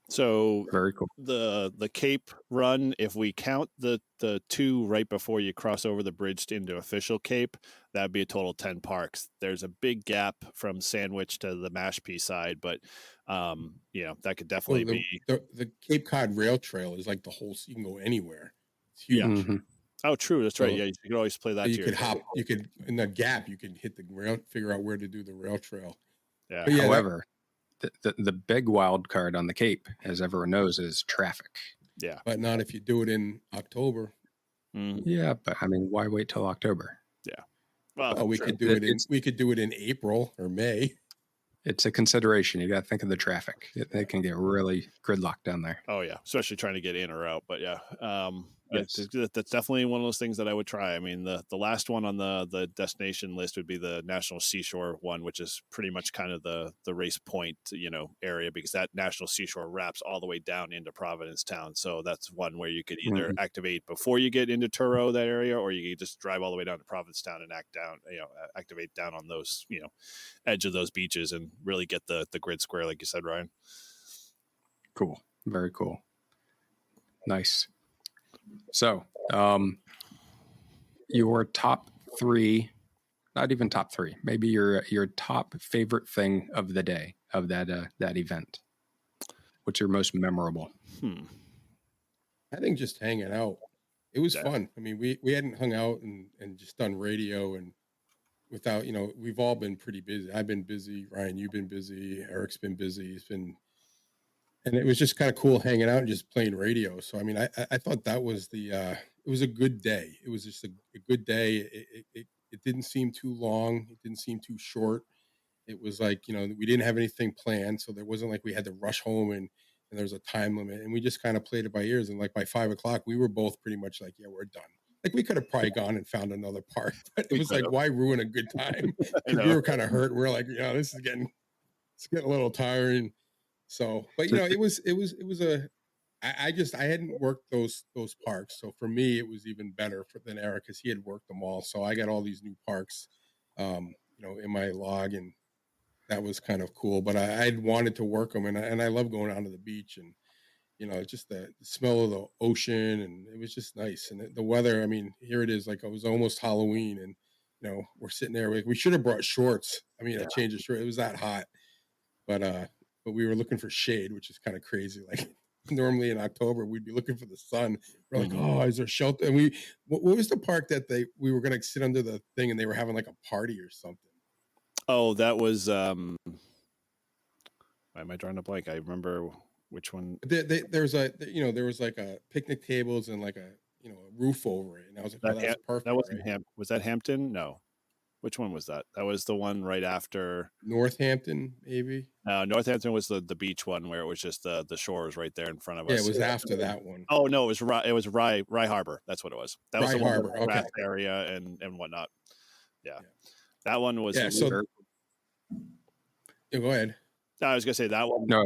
So Very cool. the Cape run, if we count the two right before you cross over the bridge into official Cape, that'd be a total of 10 parks. There's a big gap from Sandwich to the Mashpee side, but that could definitely be The Cape Cod Rail Trail is like the whole. You can go anywhere. It's Yeah. huge. Mhm. Oh, true. That's right. So Yeah, you could always play that. you could hop. You could, in the gap. You could hit the rail. Figure out where to do the rail trail. Yeah. But yeah, However, the big wild card on the Cape, as everyone knows, is traffic. Yeah. but not if you do it in October. Yeah, but I mean, why wait till October? Yeah. Well, we sure. could do it in April or May. It's a consideration. You got to think of the traffic. It can get really gridlocked down there. Oh yeah, especially trying to get in or out. But yeah, Yes. that's definitely one of those things that I would try. I mean, the last one on the destination list would be the National Seashore one, which is pretty much kind of the Race Point area, because that National Seashore wraps all the way down into Provincetown. So that's one where you could either activate before you get into Truro, that area, or you could just drive all the way down to Provincetown and activate down on those edge of those beaches and really get the grid square, like you said, Ryan. Cool. Very cool. Nice. So, your top three, not even top three, maybe your top favorite thing of the day of that event. What's your most memorable? I think just hanging out. It was fun. I mean, we hadn't hung out and just done radio, and without, we've all been pretty busy. I've been busy. Ryan, you've been busy. Eric's been busy. And it was just kind of cool hanging out and just playing radio. So, I mean, I thought that was it was a good day. It was just a good day. It didn't seem too long. It didn't seem too short. It was like, we didn't have anything planned. So there wasn't like we had to rush home and there was a time limit, and we just kind of played it by ears. And like by 5 o'clock, we were both pretty much like, yeah, we're done. Like we could have probably gone and found another park, but it was like, why ruin a good time? Because we were kind of hurt. We're like, this is getting a little tiring. So, but it was I hadn't worked those parks. So for me, it was even better than Eric, because he had worked them all. So I got all these new parks, in my log, and that was kind of cool. But I'd wanted to work them, and I love going out to the beach, and just the smell of the ocean, and it was just nice. And the weather, I mean, here it is, like it was almost Halloween, and we're sitting there, we should have brought shorts. I mean, a change of shirt. It was that hot, but we were looking for shade, which is kind of crazy. Like normally in October, we'd be looking for the sun. We're like, oh, is there shelter? And what was the park that we were going to sit under the thing, and they were having like a party or something? Oh, that was, why am I drawing a blank? I remember Which one? There's a, there was like a picnic tables and like a, a roof over it. And I was like, oh, that's perfect. That wasn't right? Was that Hampton? No. Which one was that? That was the one right after Northampton, maybe. Northampton was the beach one where it was just the shores right there in front of us. Yeah, it was after that one. Oh no, it was Rye Harbor. That's what it was. That was Rye the one Harbor, with the okay. raft area and whatnot. Yeah. That one was. Yeah. So go ahead. I was gonna say that one. No.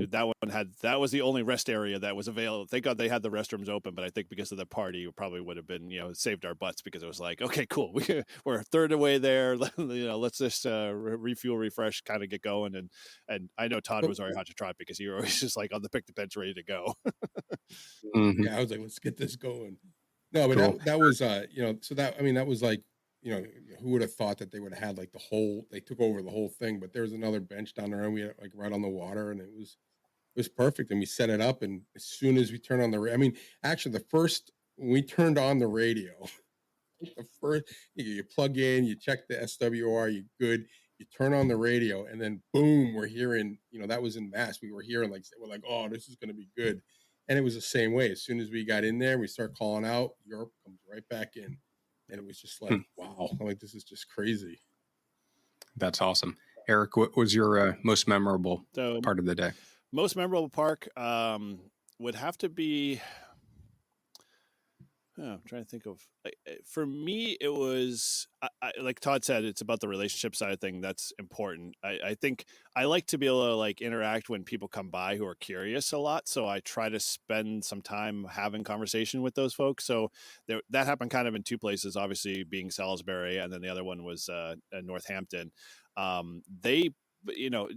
That was the only rest area that was available. Thank God they had the restrooms open, but I think because of the party, it probably would have been saved our butts because it was like, okay, cool, we're a third away there. Let's just refuel, refresh, kind of get going. And I know Todd was very hot to trot because you were always just like on the pick the bench, ready to go. Mm-hmm. Yeah, I was like, let's get this going. No, but cool. that was so that was like, who would have thought that they would have had like they took over the whole thing, but there was another bench down there and we had like right on the water and it was perfect. And we set it up. And as soon as we turned on actually when we turned on the radio, the first, you plug in, you check the SWR, you good, you turn on the radio and then boom, we're hearing, that was in Mass. We were hearing we're like, oh, this is going to be good. And it was the same way. As soon as we got in there, we start calling out, Europe comes right back in. And it was just like, wow, I'm like, this is just crazy. That's awesome. Eric, what was your most memorable part of the day? Most memorable park would have to be, I'm trying to think of, for me, it was, like Todd said, it's about the relationship side of thing. That's important. I think I like to be able to interact when people come by who are curious a lot. So I try to spend some time having conversation with those folks. So that happened kind of in two places, obviously being Salisbury. And then the other one was Northampton. They,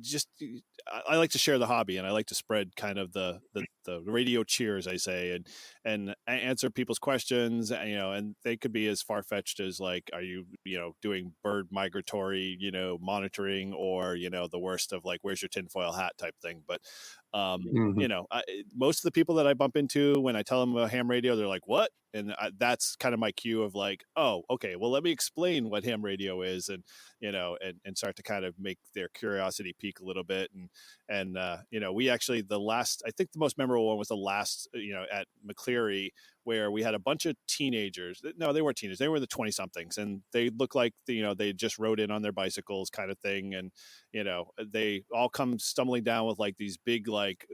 just I like to share the hobby and I like to spread kind of the radio cheers, I say, and answer people's questions, and they could be as far-fetched as like, are you doing bird migratory monitoring, or the worst of like, where's your tinfoil hat type thing. But most of the people that I bump into when I tell them about ham radio, they're like, what? And that's kind of my cue of like, oh, okay, well, let me explain what ham radio is, and start to kind of make their curiosity peak a little bit. And we actually, I think the most memorable one was the last, at McCleary, where we had a bunch of teenagers. No, they weren't teenagers. They were the 20 somethings, and they looked like, they just rode in on their bicycles kind of thing. And, they all come stumbling down with like these big, like,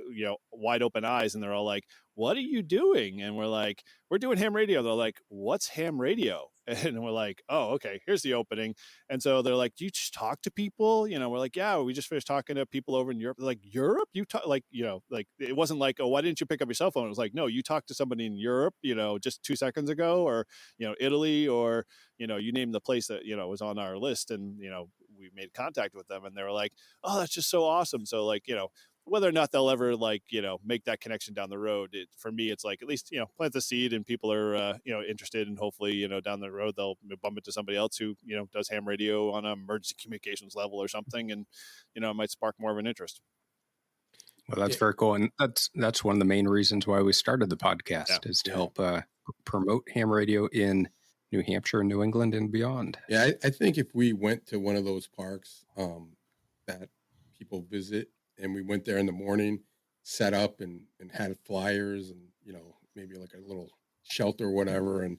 wide open eyes. And they're all like, what are you doing? And we're like, we're doing ham radio. They're like, what's ham radio? And we're like, oh, okay, here's the opening. And so they're like, do you just talk to people? We're like, yeah, we just finished talking to people over in Europe. They're like, Europe? You talk like, like, it wasn't like, oh, why didn't you pick up your cell phone? It was like, no, you talked to somebody in Europe, just 2 seconds ago, or, Italy, or, you name the place that, was on our list. And, we made contact with them and they were like, oh, that's just so awesome. So like, whether or not they'll ever make that connection down the road, for me, it's like, at least, plant the seed and people are, interested, and hopefully, down the road, they'll bump into somebody else who, does ham radio on an emergency communications level or something. And, it might spark more of an interest. Well, that's very cool. And that's one of the main reasons why we started the podcast, is to help promote ham radio in New Hampshire, New England, and beyond. Yeah, I think if we went to one of those parks that people visit, and we went there in the morning, set up and had flyers and, maybe like a little shelter or whatever, and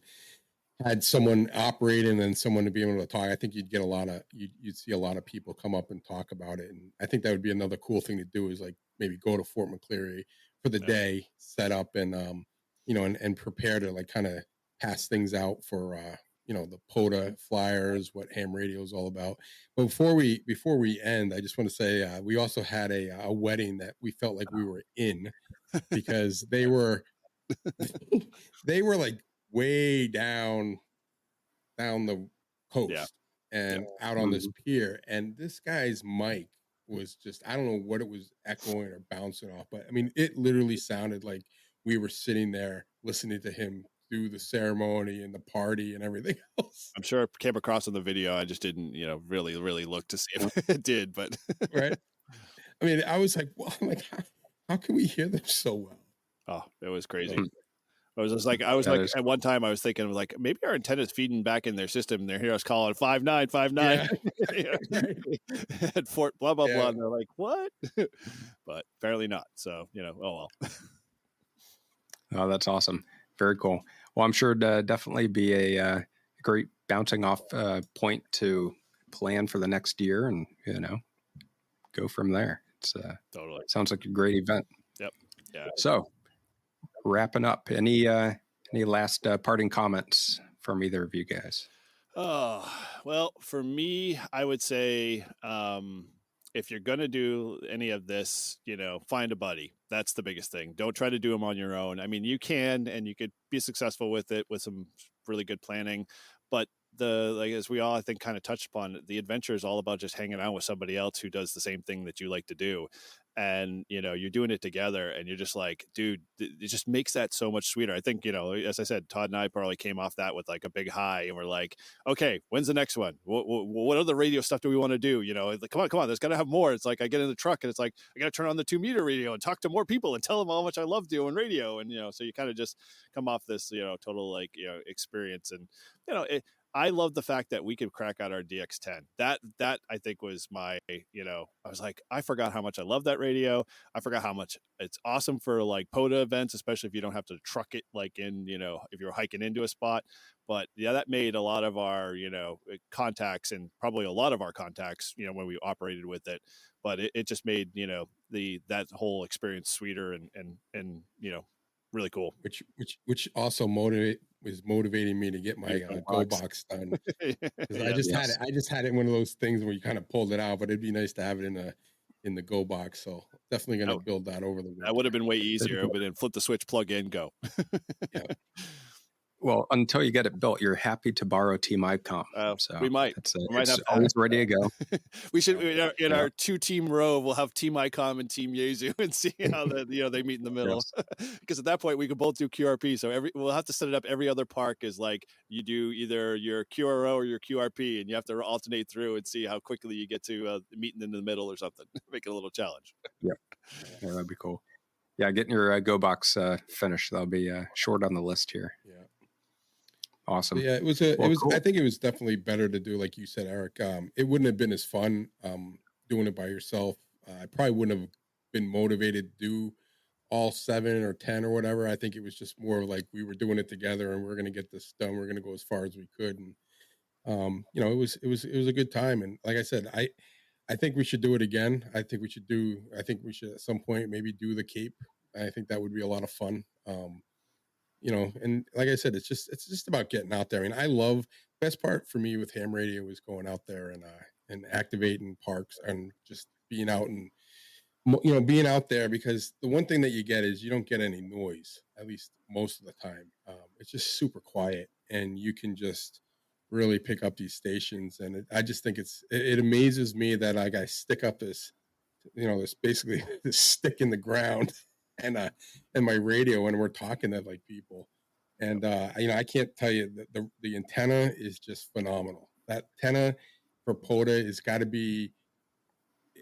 had someone operating and someone to be able to talk, I think you'd get you'd see a lot of people come up and talk about it. And I think that would be another cool thing to do, is like maybe go to Fort McCleary for the day, set up and, and prepare to like kind of pass things out for, the POTA flyers, what ham radio is all about. But before we end, I just want to say we also had a wedding that we felt like we were in, because they were like way down the coast and out on this pier, and this guy's mic was just, I don't know what it was echoing or bouncing off, but I mean, it literally sounded like we were sitting there listening to him do the ceremony and the party and everything else. I'm sure it came across on the video. I just didn't, really, really look to see if it did, but right. I mean, I was like, well, I'm like, how can we hear them so well? Oh, it was crazy. I was just like, at one time I was thinking like maybe our antenna's feeding back in their system. And they hear us calling 5959 at Fort blah blah blah, and they're like, what? But apparently not. So oh well. Oh, that's awesome. Very cool. Well, I'm sure it'd definitely be a great bouncing off point to plan for the next year, and go from there. It's totally sounds like a great event. Yep. Yeah. So, wrapping up, any last parting comments from either of you guys? Oh, well, for me, I would say if you're going to do any of this, find a buddy. That's the biggest thing. Don't try to do them on your own. I mean, you can, and you could be successful with it with some really good planning, but as we all, I think, kind of touched upon, the adventure is all about just hanging out with somebody else who does the same thing that you like to do. And, you're doing it together, and you're just like, dude, it just makes that so much sweeter. I think, as I said, Todd and I probably came off that with like a big high, and we're like, okay, when's the next one? What other radio stuff do we want to do? Like, come on, there's got to have more. It's like, I get in the truck and it's like, I got to turn on the 2-meter radio and talk to more people and tell them how much I love doing radio. And, so you kind of just come off this, total experience. And, I love the fact that we could crack out our DX10. That I think was my, I was like, I forgot how much I love that radio. I forgot how much it's awesome for like POTA events, especially if you don't have to truck it like in, if you're hiking into a spot. But yeah, that made a lot of our, contacts, and probably a lot of our contacts, when we operated with it. But it just made, that whole experience sweeter and really cool. Which also was motivating me to get my Go box done. I just had it one of those things where you kind of pulled it out, but it'd be nice to have it in the Go box. So definitely going to build that over the winter. That would have been way easier, but then flip the switch, plug in, go. Yeah. Well, until you get it built, you're happy to borrow Team ICOM. So we might. We might have always ready to go. We should in our 2-team row. We'll have Team ICOM and Team Yaesu and see how they meet in the middle. Yes. Because at that point we could both do QRP. So we'll have to set it up. Every other park is like you do either your QRO or your QRP, and you have to alternate through and see how quickly you get to meeting in the middle or something. Make it a little challenge. Yeah, that'd be cool. Yeah, getting your Go box finished. That'll be short on the list here. Yeah. Awesome. Yeah, it was cool. I think it was definitely better to do, like you said, Eric. It wouldn't have been as fun doing it by yourself. I probably wouldn't have been motivated to do all 7 or 10 or whatever. I think it was just more like we were doing it together, and we're going to get this done. We're going to go as far as we could, and it was a good time. And like I said, I think we should do it again. I think we should at some point maybe do the Cape. I think that would be a lot of fun. And like I said, it's just about getting out there. I mean, best part for me with ham radio was going out there and activating parks and just being out and, being out there, because the one thing that you get is you don't get any noise, at least most of the time. It's just super quiet, and you can just really pick up these stations. And I just think it amazes me that I stick up this, this basically this stick in the ground and my radio, and we're talking to like people, and I can't tell you that the antenna is just phenomenal. That antenna for POTA has got to be,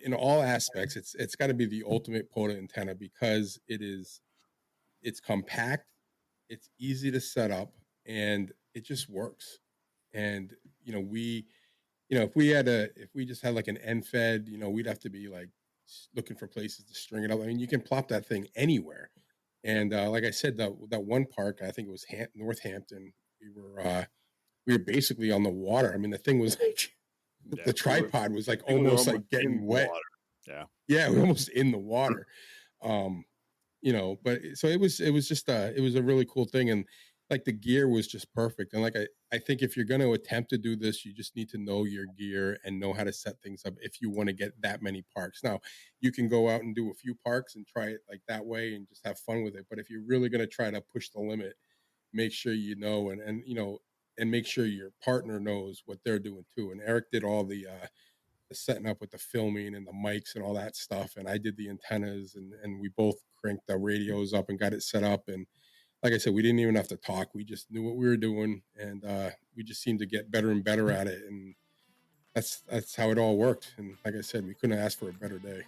in all aspects, it's got to be the ultimate POTA antenna, because it's compact, it's easy to set up, and it just works. And if we just had like an end fed, we'd have to be like looking for places to string it up. I mean, you can plop that thing anywhere. And like I said, that one park, I think it was Northampton, we were basically on the water. I mean, the thing was like the tripod was like almost like getting wet. Yeah, we're almost in the water. But so it was just it was a really cool thing, and like the gear was just perfect. And like I think if you're going to attempt to do this, you just need to know your gear and know how to set things up if you want to get that many parks. Now, you can go out and do a few parks and try it like that way and just have fun with it. But if you're really going to try to push the limit, make sure you know and make sure your partner knows what they're doing too. And Eric did all the setting up with the filming and the mics and all that stuff, and I did the antennas, and we both cranked the radios up and got it set up. And like I said, we didn't even have to talk. We just knew what we were doing, and we just seemed to get better and better at it. And that's how it all worked. And like I said, we couldn't ask for a better day.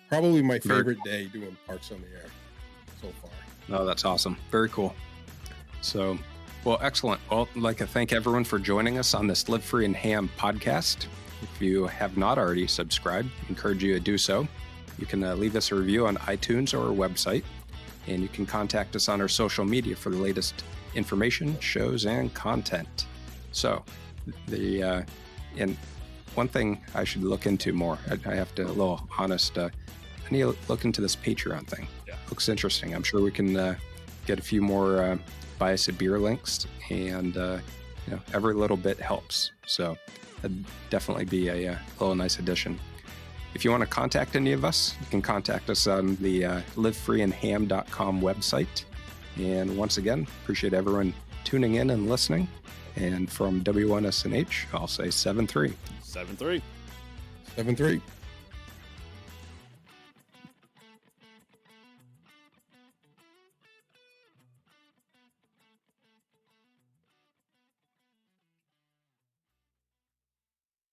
Probably my favorite day doing Parks on the Air so far. Oh, that's awesome. Very cool. So, well, excellent. Well, I'd like to thank everyone for joining us on this Live Free and Ham podcast. If you have not already subscribed, I encourage you to do so. You can leave us a review on iTunes or our website, and you can contact us on our social media for the latest information, shows, and content. So, and one thing I should look into more, I have to, a little honest, I need to look into this Patreon thing. Yeah. Looks interesting. I'm sure we can get a few more buy us a beer links, and every little bit helps. So that'd definitely be a little nice addition. If you want to contact any of us, you can contact us on the livefreeandham.com website. And once again, appreciate everyone tuning in and listening. And from W1SNH, I'll say 7-3. 7-3. 7-3.